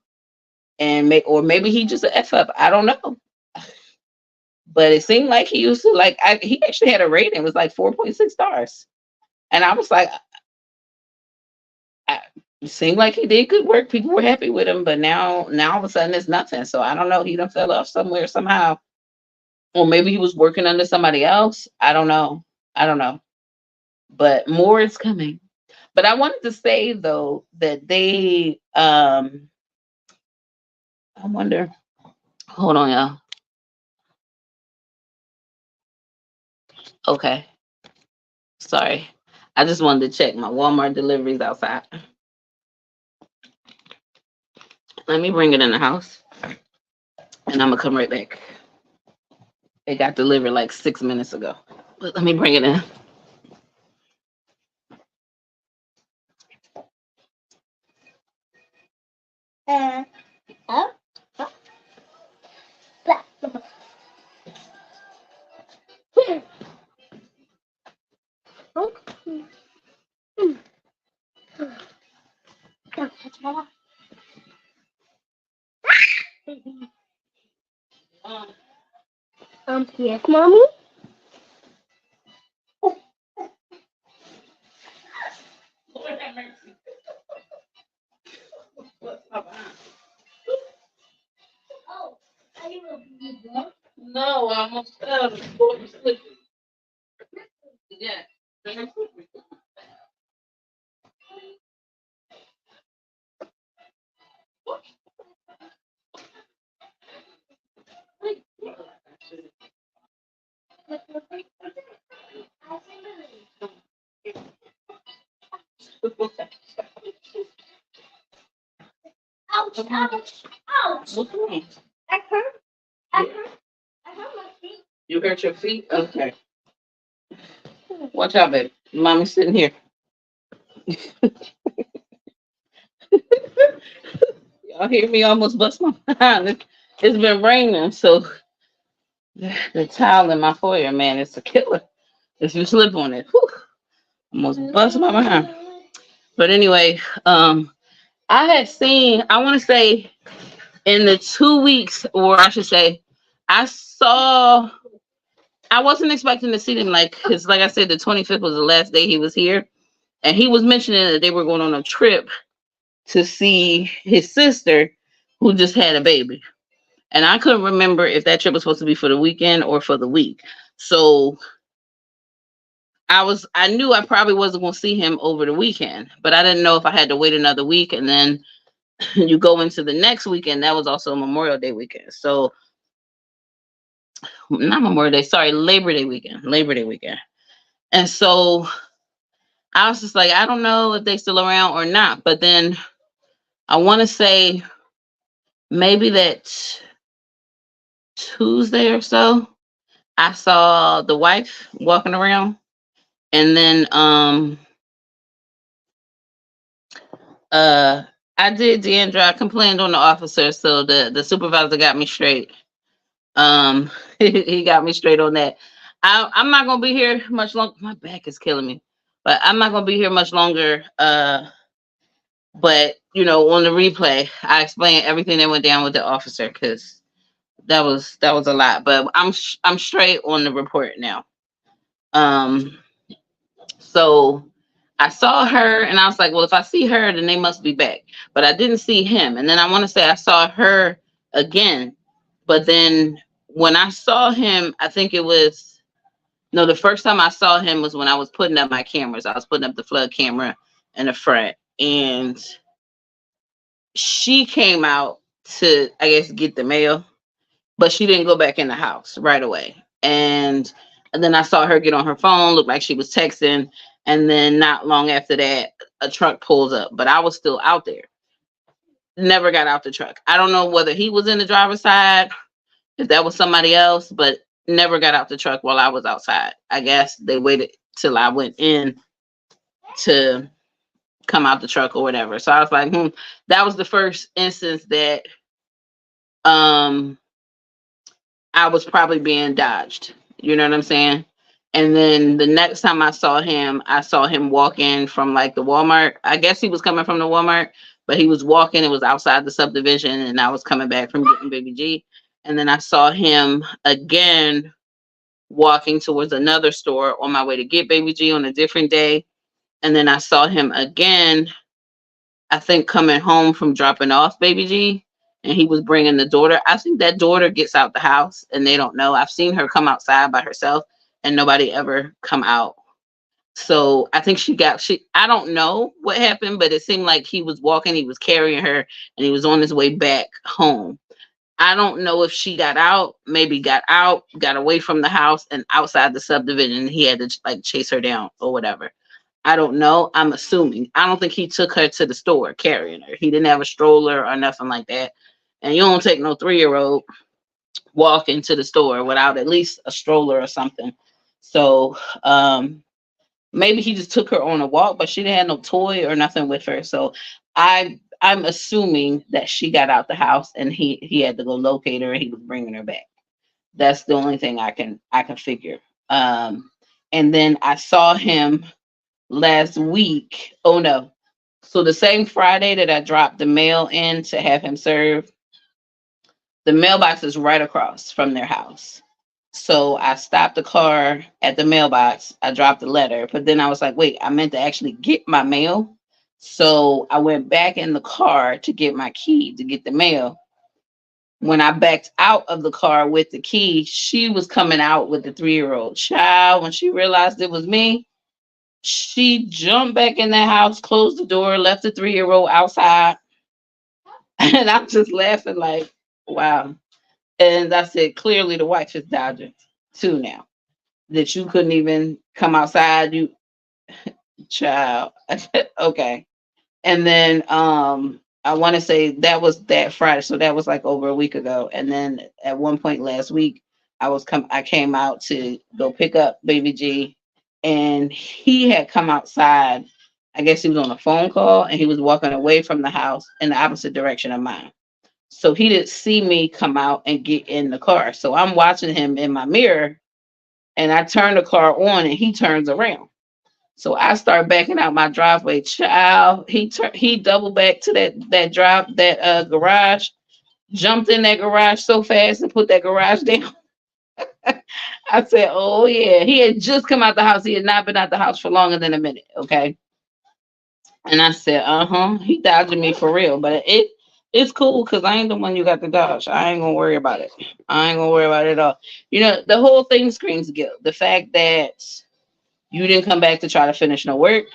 and or maybe he just a f up. I don't know. But it seemed like he used to like. He actually had a rating. It was like 4.6 stars, and I was like, I, it seemed like he did good work. People were happy with him, but now all of a sudden it's nothing. So I don't know. He done fell off somewhere somehow, or maybe he was working under somebody else. I don't know. I don't know. But more is coming. But I wanted to say though that they I wonder, hold on y'all. Okay. Sorry. I just wanted to check my Walmart deliveries outside. Let me bring it in the house and I'm gonna come right back. It got delivered like 6 minutes ago. But let me bring it in. Oh, yes, mommy. Lord have mercy. What's up? Oh, are you a baby? No, I almost fell. Yeah. Ouch, ouch, ouch. I hurt, I hurt my feet. You hurt your feet? Okay. Watch out, baby. Mommy's sitting here. Y'all hear me almost bust my behind. It's been raining, so the tile in my foyer, man, it's a killer. If you slip on it, whew, almost bust my behind. But anyway, I had seen, I want to say in the 2 weeks, or I should say, I saw, I wasn't expecting to see them like, because like I said, the 25th was the last day he was here. And he was mentioning that they were going on a trip to see his sister who just had a baby. And I couldn't remember if that trip was supposed to be for the weekend or for the week. So I knew I probably wasn't going to see him over the weekend, but I didn't know if I had to wait another week and then you go into the next weekend. That was also Memorial Day weekend. So not Memorial Day, sorry, Labor Day weekend. Labor Day weekend. And so I was just like, I don't know if they still around or not. But then I want to say maybe that Tuesday or so, I saw the wife walking around. And then uh I did Deandra. I complained on the officer, so the supervisor got me straight. He got me straight on that. I'm not gonna be here much longer. My back is killing me, but I'm not gonna be here much longer. But on the replay, I explained everything that went down with the officer because that was a lot. But I'm straight on the report now. Um, so I saw her and I was like, well, if I see her, then they must be back. But I didn't see him. And then I want to say I saw her again. But then when I saw him, I think it was no, the first time I saw him was when I was putting up my cameras. I was putting up the flood camera in the front. And she came out to, I guess, get the mail, but she didn't go back in the house right away. And then I saw her get on her phone, looked like she was texting, and then not long after that, a truck pulls up. But I was still out there. Never got out the truck. I don't know whether he was in the driver's side, if that was somebody else, but never got out the truck while I was outside. I guess they waited till I went in to come out the truck or whatever. So I was like, that was the first instance that um I was probably being dodged. You know what I'm saying? And then the next time I saw him walk in from like the Walmart. I guess he was coming from the Walmart, but he was walking. It was outside the subdivision, and I was coming back from getting Baby G. And then I saw him again walking towards another store on my way to get Baby G on a different day. And then I saw him again, I think coming home from dropping off Baby G, and he was bringing the daughter. I think that daughter gets out the house and they don't know. I've seen her come outside by herself and nobody ever come out. So I think I don't know what happened, but it seemed like he was walking, he was carrying her, and he was on his way back home. I don't know if she got out, maybe got out, got away from the house and outside the subdivision. He had to like chase her down or whatever. I don't know. I'm assuming. I don't think he took her to the store carrying her. He didn't have a stroller or nothing like that. And you don't take no 3-year-old walk into the store without at least a stroller or something. So maybe he just took her on a walk, but she didn't have no toy or nothing with her. So I'm assuming that she got out the house and he had to go locate her and he was bringing her back. That's the only thing I can figure. And then I saw him last week. Oh no. So the same Friday that I dropped the mail in to have him served, the mailbox is right across from their house. So I stopped the car at the mailbox. I dropped the letter, but then I was like, wait, I meant to actually get my mail. So I went back in the car to get my key to get the mail. When I backed out of the car with the key, she was coming out with the 3-year-old child. When she realized it was me, she jumped back in the house, closed the door, left the 3-year-old outside. And I'm just laughing like, wow. And I said, clearly the wife is dodging too now. That you couldn't even come outside, you child. Okay. And then I want to say that was that Friday. So that was like over a week ago. And then at one point last week, I came out to go pick up baby G, and he had come outside. I guess he was on a phone call and he was walking away from the house in the opposite direction of mine. So he didn't see me come out and get in the car. So I'm watching him in my mirror, and I turn the car on and he turns around. So I start backing out my driveway. Child, he doubled back to that garage, jumped in that garage so fast and put that garage down. I said, "Oh yeah." He had just come out the house. He had not been out the house for longer than a minute. Okay. And I said, "Uh-huh." He dodging me for real, but it's cool because I ain't the one you got to dodge. I ain't gonna worry about it. I ain't gonna worry about it at all. The whole thing screams guilt. The fact that you didn't come back to try to finish no work.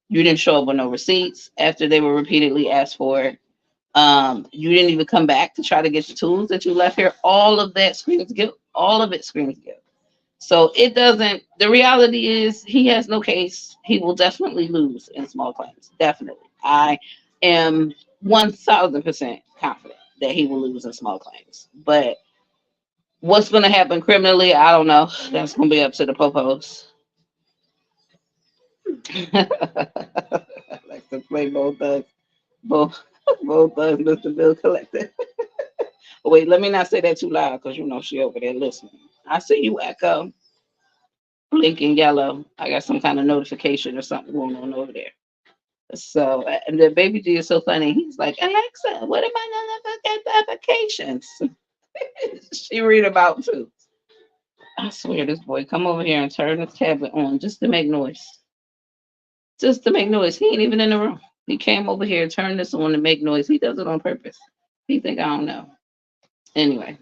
You didn't show up with no receipts after they were repeatedly asked for. You didn't even come back to try to get the tools that you left here. All of that screams guilt. All of it screams guilt. So it doesn't. The reality is he has no case. He will definitely lose in small claims. Definitely, I am 1,000% confident that he will lose in small claims. But what's going to happen criminally, I don't know. That's going to be up to the popos. Like to play both thugs. Both both thugs, Mr. Bill Collector. Wait, let me not say that too loud because she over there listening. I see you, Echo, blinking yellow. I got some kind of notification or something going on over there. So, and the baby G is so funny. He's like, Alexa, what are my notifications? She read about too. I swear, this boy come over here and turn his tablet on just to make noise. Just to make noise. He ain't even in the room. He came over here, turned this on to make noise. He does it on purpose. He think I don't know. Anyway,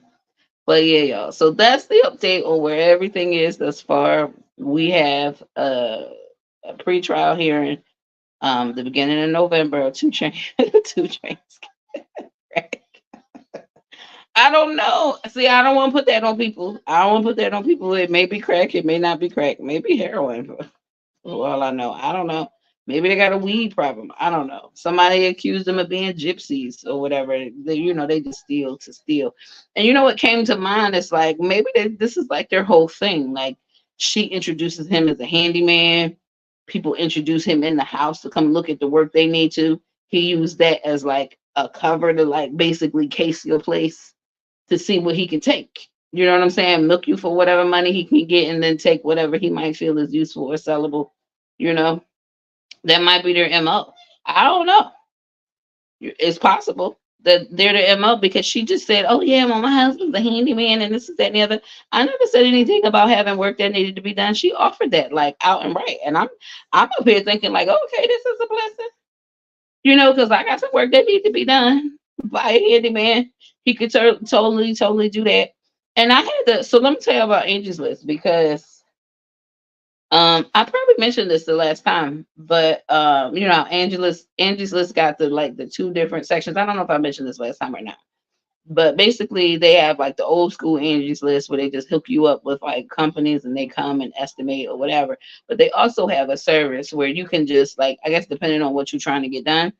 but yeah, y'all. So that's the update on where everything is thus far. We have a pre-trial hearing, the beginning of November. Two chains, two chains. I don't know. See, I don't want to put that on people. I don't want to put that on people. It may be crack. It may not be crack. Maybe heroin. Well, I know. I don't know. Maybe they got a weed problem. I don't know. Somebody accused them of being gypsies or whatever. They just steal to steal. And you know what came to mind? It's like maybe this is like their whole thing. Like she introduces him as a handyman. People introduce him in the house to come look at the work they need to. He used that as like a cover to like basically case your place to see what he can take. You know what I'm saying? Milk you for whatever money he can get and then take whatever he might feel is useful or sellable. You know, that might be their MO. I don't know. It's possible that they're the MO because she just said, "Oh yeah, well, my husband's a handyman and this is that and the other." I never said anything about having work that needed to be done. She offered that like out and right. And I'm up here thinking like, okay, this is a blessing. Because I got some work that needs to be done by a handyman. He could totally do that. And I had to. So let me tell you about Angie's List because I probably mentioned this the last time, but Angie's List got the two different sections. I don't know if I mentioned this last time or not. But basically, they have like the old school Angie's List where they just hook you up with like companies and they come and estimate or whatever. But they also have a service where you can just like, I guess, depending on what you're trying to get done,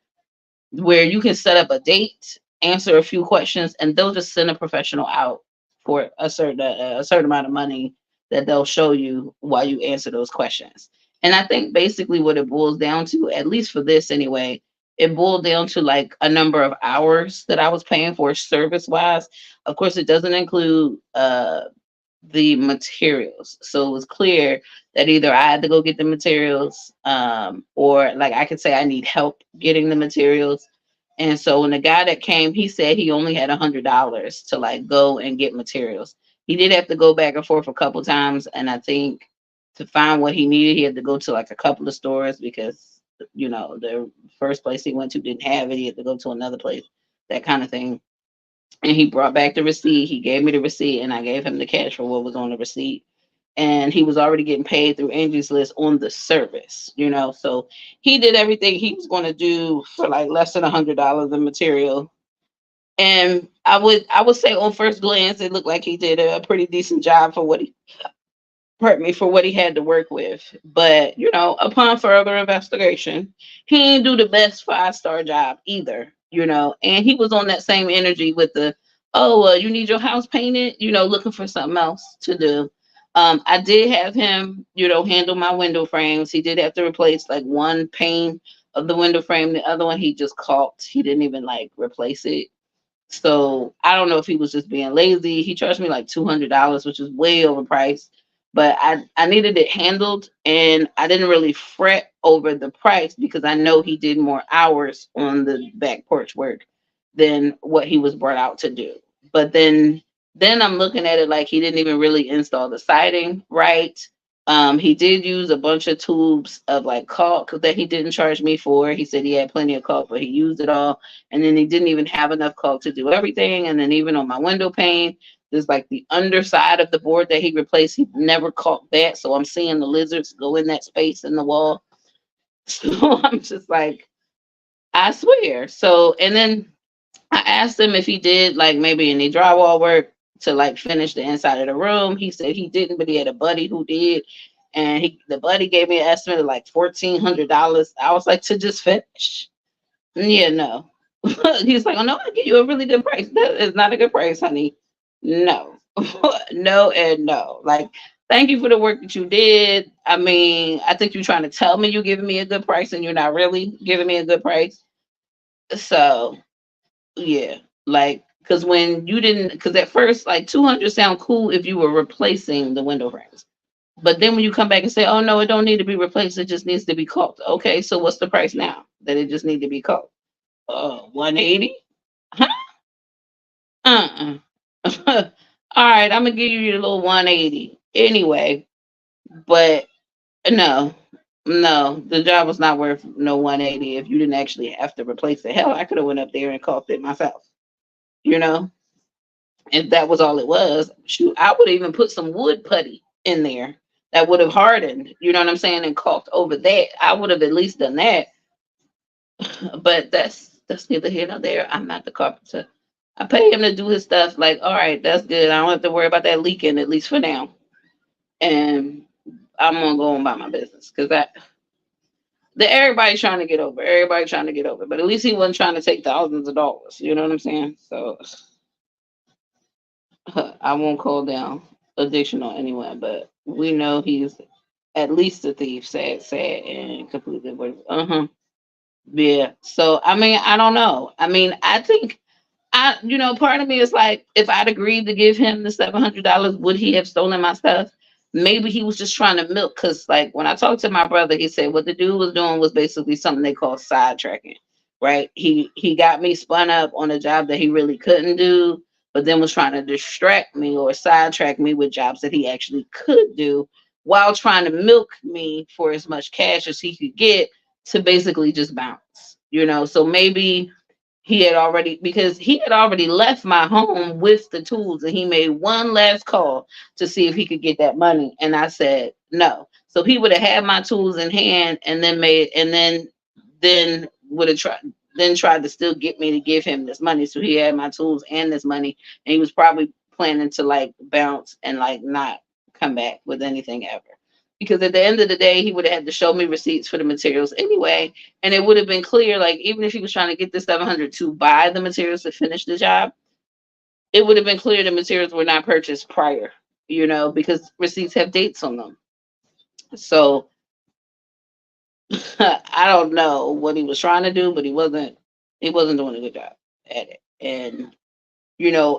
where you can set up a date, answer a few questions, and they'll just send a professional out for a certain amount of money that they'll show you while you answer those questions. And I think basically what it boils down to, at least for this anyway, it boiled down to like a number of hours that I was paying for service wise. Of course, it doesn't include the materials. So it was clear that either I had to go get the materials, or like I could say I need help getting the materials. And so when the guy that came, he said he only had $100 to like go and get materials. He did have to go back and forth a couple times, and I think to find what he needed, he had to go to like a couple of stores because the first place he went to didn't have it. He had to go to another place, that kind of thing. And he brought back the receipt. He gave me the receipt, and I gave him the cash for what was on the receipt. And he was already getting paid through Angie's List on the service, So he did everything he was going to do for like less than $100 in material. And I would say on first glance, it looked like he did a pretty decent job for what he pardon me, for what he had to work with. But, upon further investigation, he didn't do the best 5-star job either, and he was on that same energy with the, oh, you need your house painted, looking for something else to do. I did have him, handle my window frames. He did have to replace like one pane of the window frame. The other one he just caulked. He didn't even like replace it. So I don't know if he was just being lazy. He charged me like $200, which is way overpriced. But I needed it handled, and I didn't really fret over the price because I know he did more hours on the back porch work than what he was brought out to do. But then I'm looking at it like he didn't even really install the siding right. He did use a bunch of tubes of like caulk that he didn't charge me for. He said he had plenty of caulk, but he used it all. And then he didn't even have enough caulk to do everything. And then even on my window pane, there's like the underside of the board that he replaced. He never caulked that. So I'm seeing the lizards go in that space in the wall. So I'm just like, I swear. So, and then I asked him if he did like maybe any drywall work to like finish the inside of the room. He said he didn't, but he had a buddy who did. And the buddy gave me an estimate of like $1,400. I was like, to just finish. Yeah, no. He's like, oh no, I give you a really good price. That is not a good price, honey. No. No and no. Like, thank you for the work that you did. I mean, I think you're trying to tell me you're giving me a good price and you're not really giving me a good price. So yeah, like, because when you didn't, because at first, like 200 sound cool if you were replacing the window frames. But then when you come back and say, oh no, it don't need to be replaced, it just needs to be caulked. Okay, so what's the price now that it just need to be caulked? 180? Huh? Uh-uh. All right, I'm gonna give you your little 180 anyway. But no, no, the job was not worth no 180 if you didn't actually have to replace it. Hell, I could have went up there and caulked it myself. You know, if that was all it was, shoot, I would even put some wood putty in there that would have hardened. You know what I'm saying, and caulked over that. I would have at least done that. But that's neither here nor there. I'm not the carpenter. I pay him to do his stuff. Like, all right, that's good. I don't have to worry about that leaking at least for now. And I'm gonna go on about my business because everybody's trying to get over. Everybody trying to get over. But at least he wasn't trying to take thousands of dollars. You know what I'm saying? So I won't call down addiction on anyone, but we know he's at least a thief. Sad, sad, and completely worth. Yeah. So I mean, I don't know. I mean, I think part of me is like, if I'd agreed to give him the $700, would he have stolen my stuff? Maybe he was just trying to milk. Cause like when I talked to my brother, he said what the dude was doing was basically something they call sidetracking, right? He got me spun up on a job that he really couldn't do, but then was trying to distract me or sidetrack me with jobs that he actually could do, while trying to milk me for as much cash as he could get to basically just bounce. So maybe he had already left my home with the tools, and he made one last call to see if he could get that money, and I said no. So he would have had my tools in hand and then would have tried to still get me to give him this money. So he had my tools and this money, and he was probably planning to like bounce and like not come back with anything ever, because at the end of the day he would have had to show me receipts for the materials anyway, and it would have been clear, like, even if he was trying to get the 700 to buy the materials to finish the job, it would have been clear the materials were not purchased prior, because receipts have dates on them. So I don't know what he was trying to do, but he wasn't doing a good job at it. And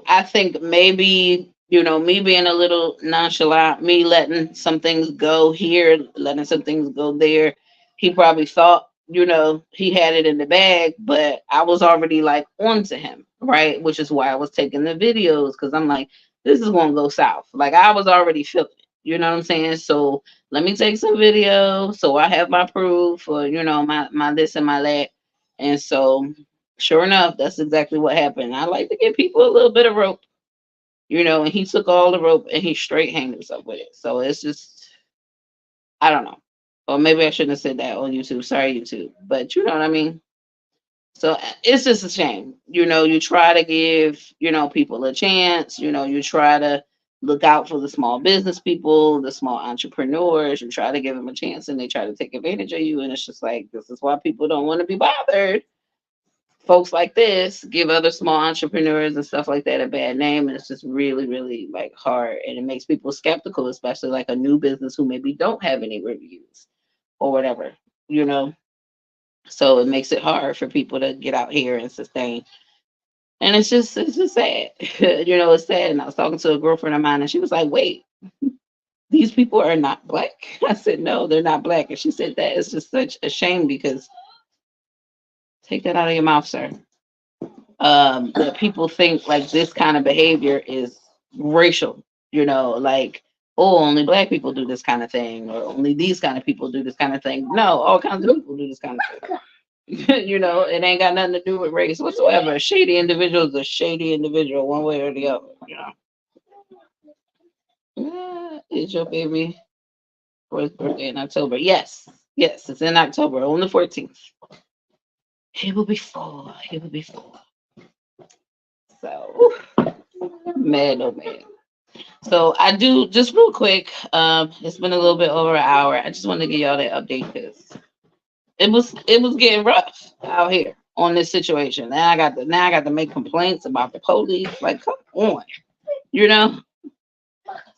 I think maybe, me being a little nonchalant, me letting some things go here, letting some things go there, he probably thought, he had it in the bag, but I was already like on to him, right? Which is why I was taking the videos, because I'm like, this is going to go south. Like, I was already feeling it, you know what I'm saying? So let me take some video so I have my proof, or, my this and my that. And so Sure enough, that's exactly what happened. I like to give people a little bit of rope, and he took all the rope and he straight hanged himself with it. So it's just, I don't know. Or maybe I shouldn't have said that on YouTube. Sorry, YouTube. But you know what I mean? So it's just a shame. You try to give, people a chance, you try to look out for the small business people, the small entrepreneurs, you try to give them a chance and they try to take advantage of you. And it's just like, this is why people don't want to be bothered. Folks like this give other small entrepreneurs and stuff like that a bad name. And it's just really, really like hard. And it makes people skeptical, especially like a new business who maybe don't have any reviews or whatever, you know? So it makes it hard for people to get out here and sustain. And it's just sad. It's sad. And I was talking to a girlfriend of mine and she was like, wait, these people are not black. I said, no, they're not black. And she said that is just such a shame because take that out of your mouth, sir. That people think like this kind of behavior is racial, like, oh, only black people do this kind of thing, or only these kind of people do this kind of thing. No, all kinds of people do this kind of thing. It ain't got nothing to do with race whatsoever. A shady individual is a shady individual, one way or the other. Yeah, is your baby for his birthday in October? Yes, yes, it's in October on the 14th. He will be 4. He will be 4. So, man, oh man. So I do just real quick. It's been a little bit over an hour. I just want to give y'all that update because it was getting rough out here on this situation. Now I got to make complaints about the police. Like, come on, you know.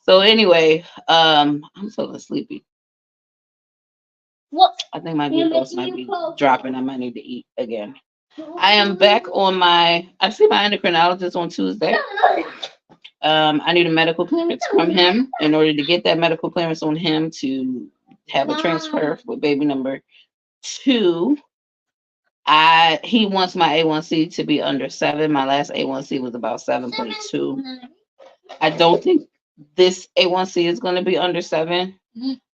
So anyway, I'm so sleepy. What? I think my glucose might be dropping. I might need to eat again. I am back on I see my endocrinologist on Tuesday. I need a medical clearance from him in order to get that medical clearance on him to have a transfer with baby number 2. He wants my A1C to be under 7. My last A1C was about 7.2. I don't think this A1C is going to be under 7.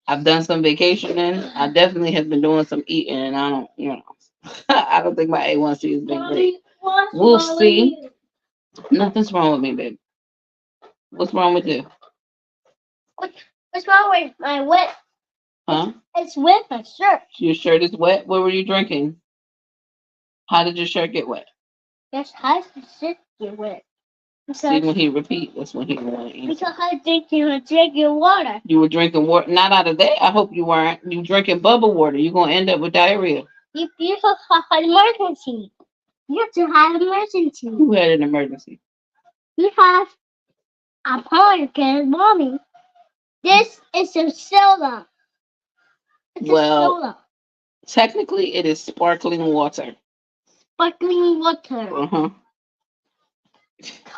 I've done some vacationing. I definitely have been doing some eating, and I don't, I don't think my A1C has been great. We'll see. Nothing's wrong with me, babe. What's wrong with you? What's wrong with my wet? Huh? It's wet, my shirt. Your shirt is wet? What were you drinking? How did your shirt get wet? That's how the shirt get wet. See, when he repeat, that's when he want to answer. Because I drinking water. You were drinking water? Not out of that. I hope you weren't. You drinking bubble water. You're going to end up with diarrhea. You have an emergency. You have to have an emergency. Who had an emergency? You have a pumpkin, Mommy. This is a soda. Well, technically, it is sparkling water. Sparkling water. Uh-huh.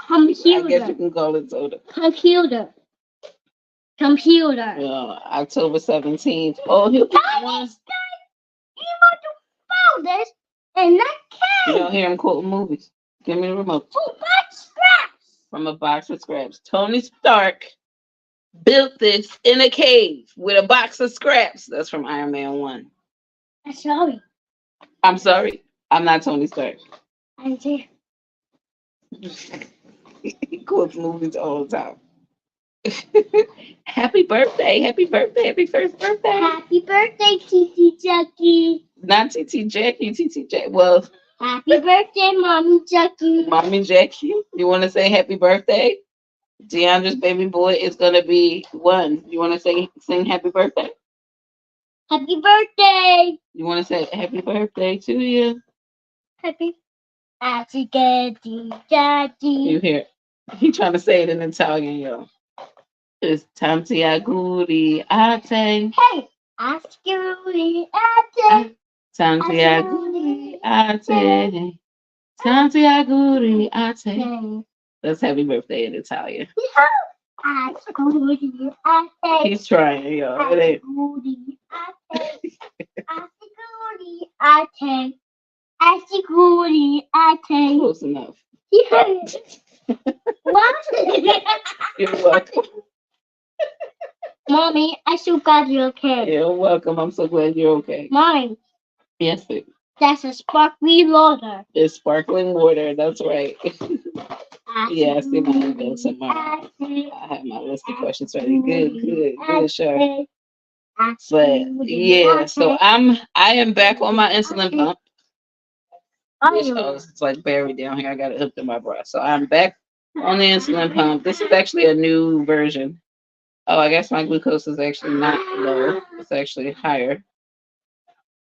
Computer. I guess you can call it soda. Computer. October 17th. Oh, he'll be one. You want to found this in that can. You don't hear him quoting movies. Give me the remote. From a box of scraps. Tony Stark built this in a cave with a box of scraps. That's from Iron Man 1. I'm sorry. I'm sorry. I'm not Tony Stark. I'm sorry. He quotes movies all the time. Happy birthday. Happy birthday. Happy first birthday. Happy birthday, TT Jackie. Not TT Jackie, TT Jackie. Well, happy birthday, Mommy Jackie. Mommy Jackie. You want to say happy birthday? DeAndre's baby boy is going to be 1. You want to sing happy birthday? Happy birthday. You want to say happy birthday to you? Happy Jackie. You hear? He trying to say it in Italian, yo. It's Tanti Ate. Hey, Ascuri Ate. Tanti Ate. Tanti Ate. That's happy birthday in Italian. He's trying, yo. It ain't close enough. What? You're welcome. Mommy, I'm so glad you're okay. You're welcome. I'm so glad you're okay. Mommy. Yes, baby. That's a sparkly water. It's sparkling water. That's right. Yeah, I see my email tomorrow. I have my list of questions ready. Good, good, good, sure. But yeah, so I am back on my insulin pump. Which, oh, it's like buried down here. I got it hooked in my bra. So I'm back on the insulin pump. This is actually a new version. Oh, I guess my glucose is actually not low. It's actually higher.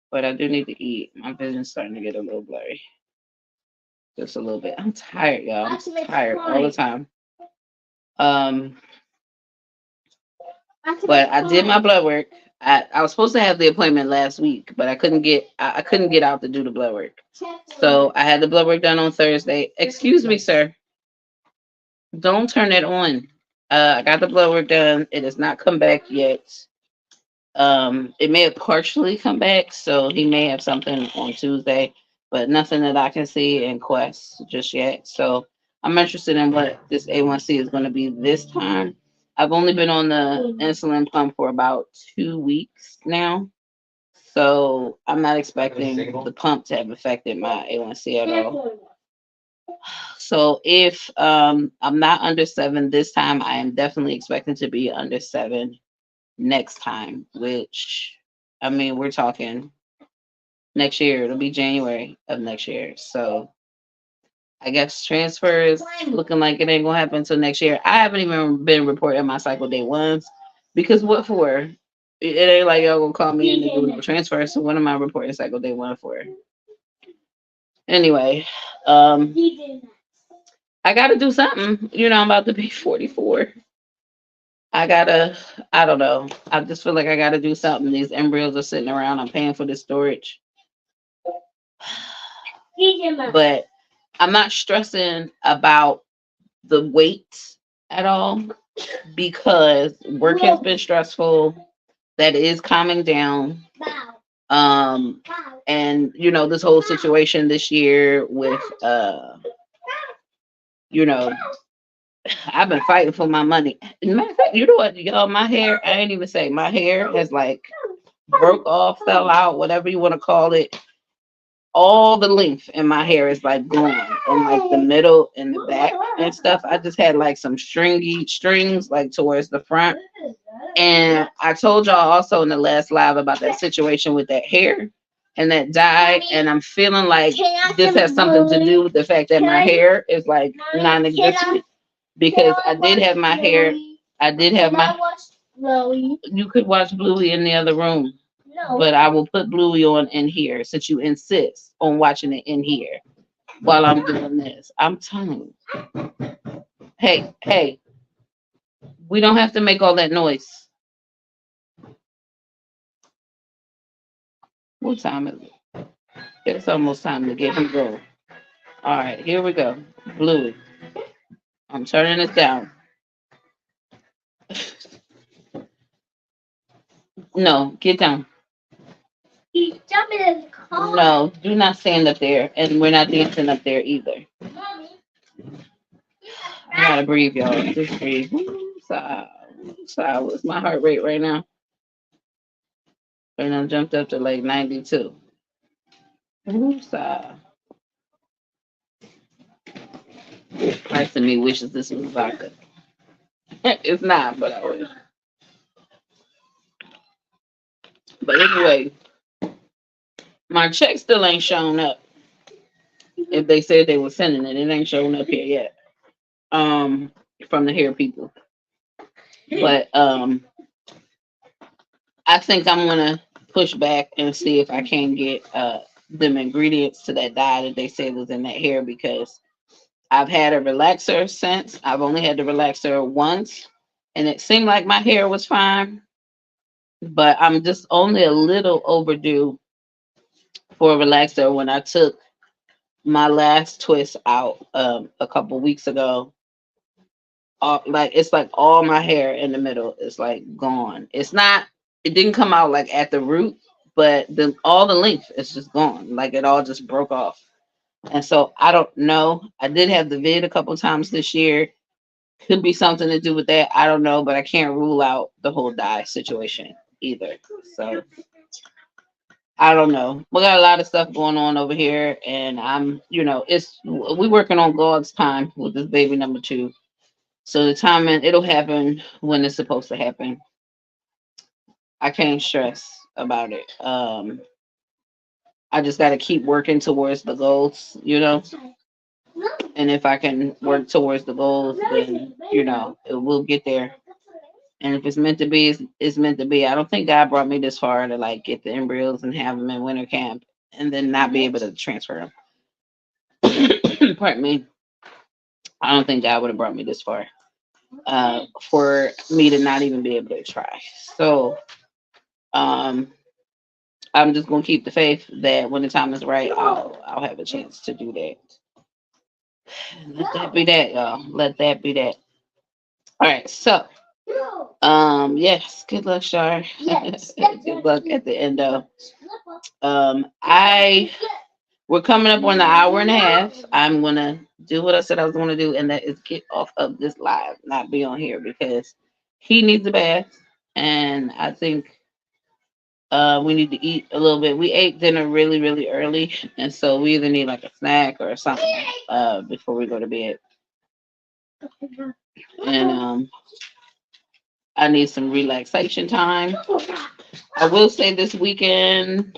But I do need to eat. My vision's starting to get a little blurry. Just a little bit. I'm tired, y'all. I'm tired all the time. Um, but I did my blood work. I was supposed to have the appointment last week, but I couldn't get out to do the blood work. So I had the blood work done on Thursday. Excuse me, sir. Don't turn it on. I got the blood work done. It has not come back yet. It may have partially come back, so he may have something on Tuesday, but nothing that I can see in Quest just yet. So I'm interested in what this A1C is going to be this time. I've only been on the insulin pump for about 2 weeks now, so I'm not expecting the pump to have affected my A1C at all. So if I'm not under 7 this time, I am definitely expecting to be under 7 next time, which I mean, we're talking next year. It'll be January of next year. So I guess transfer is looking like it ain't gonna happen until next year. I haven't even been reporting my cycle day ones because what for? It ain't like y'all gonna call me in to do no transfer. So what am I reporting cycle day one for? Anyway, um, I gotta do something. You know, I'm about to be 44. I gotta, I don't know. I just feel like I gotta do something. These embryos are sitting around. I'm paying for the storage. But I'm not stressing about the weight at all because work has been stressful. That is calming down. Um, and you know, this whole situation this year with you know, I've been fighting for my money. Matter of fact, you know what, y'all, my hair, I ain't even say my hair has like broke off, fell out, whatever you want to call it. All the length in my hair is like gone, and like the middle and the back and stuff. I just had like some stringy strings like towards the front. And I told y'all also in the last live about that situation with that hair and that dye. And I'm feeling like this has something to do with the fact that my hair is like non-existent because I did have my hair. I did have my. You could watch Bluey in the other room. But I will put Bluey on in here since you insist on watching it in here while I'm doing this. I'm telling you. Hey, hey, we don't have to make all that noise. What time is it? It's almost time to get him going. All right, here we go. Bluey. I'm turning this down. No, get down. He's jumping in the car. No, do not stand up there. And we're not dancing up there either. I gotta breathe, y'all. Just breathe. Sigh. Sigh. What's my heart rate right now? And I jumped up to like 92. Sigh. Part of me wishes this was vodka. It's not, but I wish. But anyway, my check still ain't shown up. If they said they were sending it, it ain't showing up here yet. From the hair people. But I think I'm gonna push back and see if I can get them ingredients to that dye that they said was in that hair because I've had a relaxer since. I've only had the relaxer once, and it seemed like my hair was fine. But I'm just only a little overdue for a relaxer. When I took my last twist out a couple weeks ago, like it's like all my hair in the middle is like gone. It's not. It didn't come out like at the root, but the all the length is just gone. Like it all just broke off. And so I don't know. I did have the vid a couple times this year. Could be something to do with that. I don't know, but I can't rule out the whole dye situation either. So I don't know. We got a lot of stuff going on over here, and it's we working on God's time with this baby number two. So the timing it'll happen when it's supposed to happen. I can't stress about it. I just got to keep working towards the goals. And if I can work towards the goals, then it will get there. And if it's meant to be, it's meant to be. I don't think God brought me this far to like get the embryos and have them in winter camp and then not be able to transfer them. Pardon me. I don't think God would have brought me this far for me to not even be able to try. So um, I'm just gonna keep the faith that when the time is right, I'll have a chance to do that. Let that be that, y'all. Let that be that. All right. So yes. Good luck, Shar. Good luck at the end of. I We're coming up on the hour and a half. I'm gonna do what I said I was gonna do, and that is get off of this live, not be on here because he needs a bath, and I think we need to eat a little bit. We ate dinner really, really early, and so we either need like a snack or something before we go to bed. And I need some relaxation time. I will say this weekend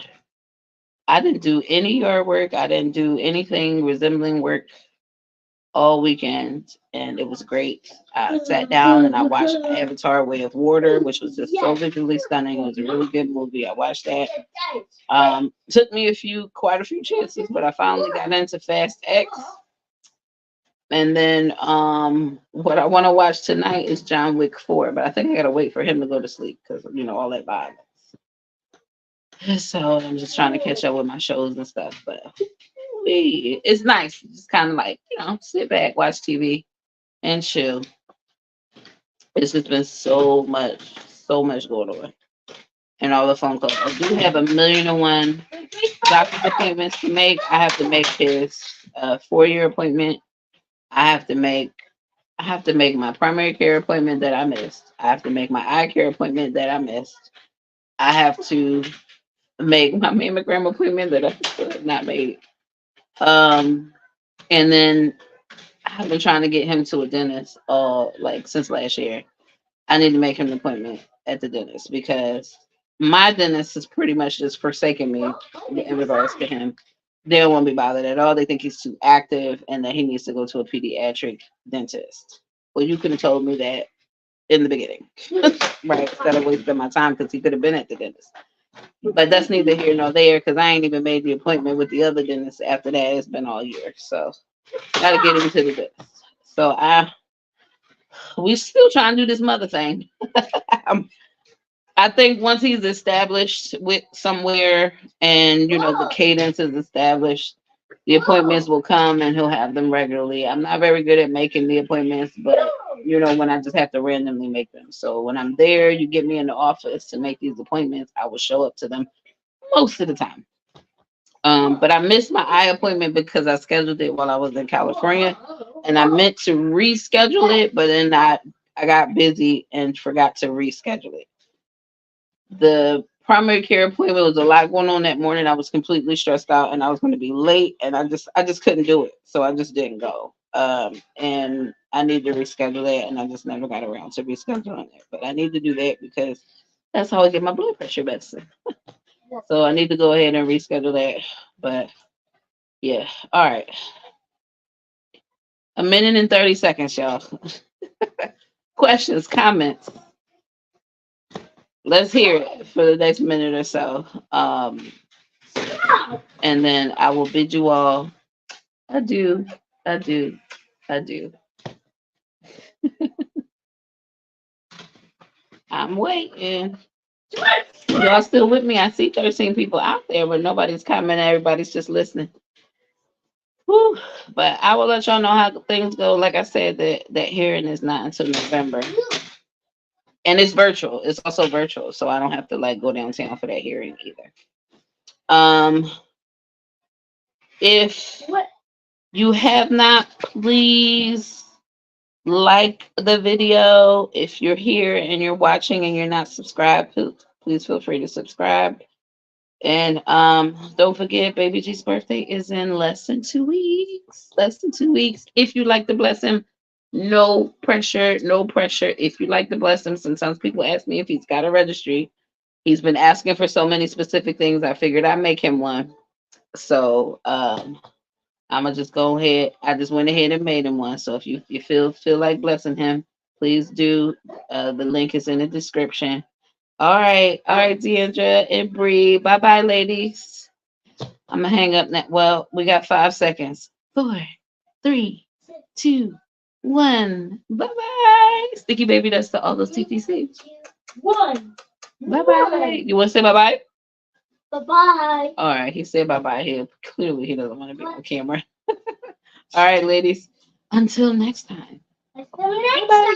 I didn't do any yard work. I didn't do anything resembling work all weekend, and it was great. I sat down and I watched Avatar: Way of Water, which was just so visually stunning. It was a really good movie. I watched that. Took me quite a few chances, but I finally got into Fast X. And then what I want to watch tonight is John Wick 4, but I think I gotta wait for him to go to sleep because all that violence. So I'm just trying to catch up with my shows and stuff, but it's nice. Just kind of like sit back, watch TV, and chill. It's just been so much going on, and all the phone calls. I do have a million and one doctor's appointments to make. I have to make his 4-year appointment. I have to make I have to make my primary care appointment that I missed. I have to make my eye care appointment that I missed. I have to make my mammogram appointment that I still have not made. Um, and then I've been trying to get him to a dentist all like since last year. I need to make him an appointment at the dentist because my dentist is pretty much just forsaking me in regards to him. They don't want to be bothered at all. They think he's too active and that he needs to go to a pediatric dentist. Well, you could have told me that in the beginning, right? Instead of wasting my time because he could have been at the dentist. But that's neither here nor there because I ain't even made the appointment with the other dentist after that. It's been all year. So gotta get him to the dentist. So we still trying to do this mother thing. I think once he's established with somewhere and the cadence is established, the appointments will come and he'll have them regularly. I'm not very good at making the appointments, but when I just have to randomly make them. So when I'm there, you get me in the office to make these appointments, I will show up to them most of the time. But I missed my eye appointment because I scheduled it while I was in California, and I meant to reschedule it, but then I got busy and forgot to reschedule it. The primary care appointment was a lot going on that morning. I was completely stressed out, and I was going to be late, and I just couldn't do it, so I just didn't go. And I need to reschedule that, and I just never got around to rescheduling it. But I need to do that because that's how I get my blood pressure medicine. So I need to go ahead and reschedule that. But yeah, all right. A minute and 30 seconds, y'all. Questions, comments. Let's hear it for the next minute or so. And then I will bid you all adieu, adieu, adieu. I'm waiting. Y'all still with me? I see 13 people out there, but nobody's commenting. Everybody's just listening. Whew. But I will let y'all know how things go. Like I said, that hearing is not until November. And it's virtual. It's also virtual. So I don't have to like go downtown for that hearing either. If you have not, please like the video. If you're here and you're watching and you're not subscribed, please feel free to subscribe. And don't forget, Baby G's birthday is in less than 2 weeks. Less than 2 weeks. If you like to bless him, no pressure, no pressure. If you like to bless him, sometimes people ask me if he's got a registry. He's been asking for so many specific things. I figured I'd make him one. So I'ma just go ahead. I just went ahead and made him one. So if you feel like blessing him, please do. The link is in the description. All right, Deandra and Bree. Bye bye, ladies. I'm gonna hang up now. Well, we got 5 seconds. 4, 3, 2, 1. Bye bye. Sticky baby, that's to all those TTC. One. Bye bye. You want to say bye bye? Bye bye. All right, he said bye bye. He clearly he doesn't want to be on camera. All right, ladies. Until next time. Until next Bye. time.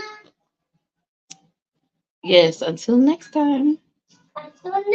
Yes, until next time. Until next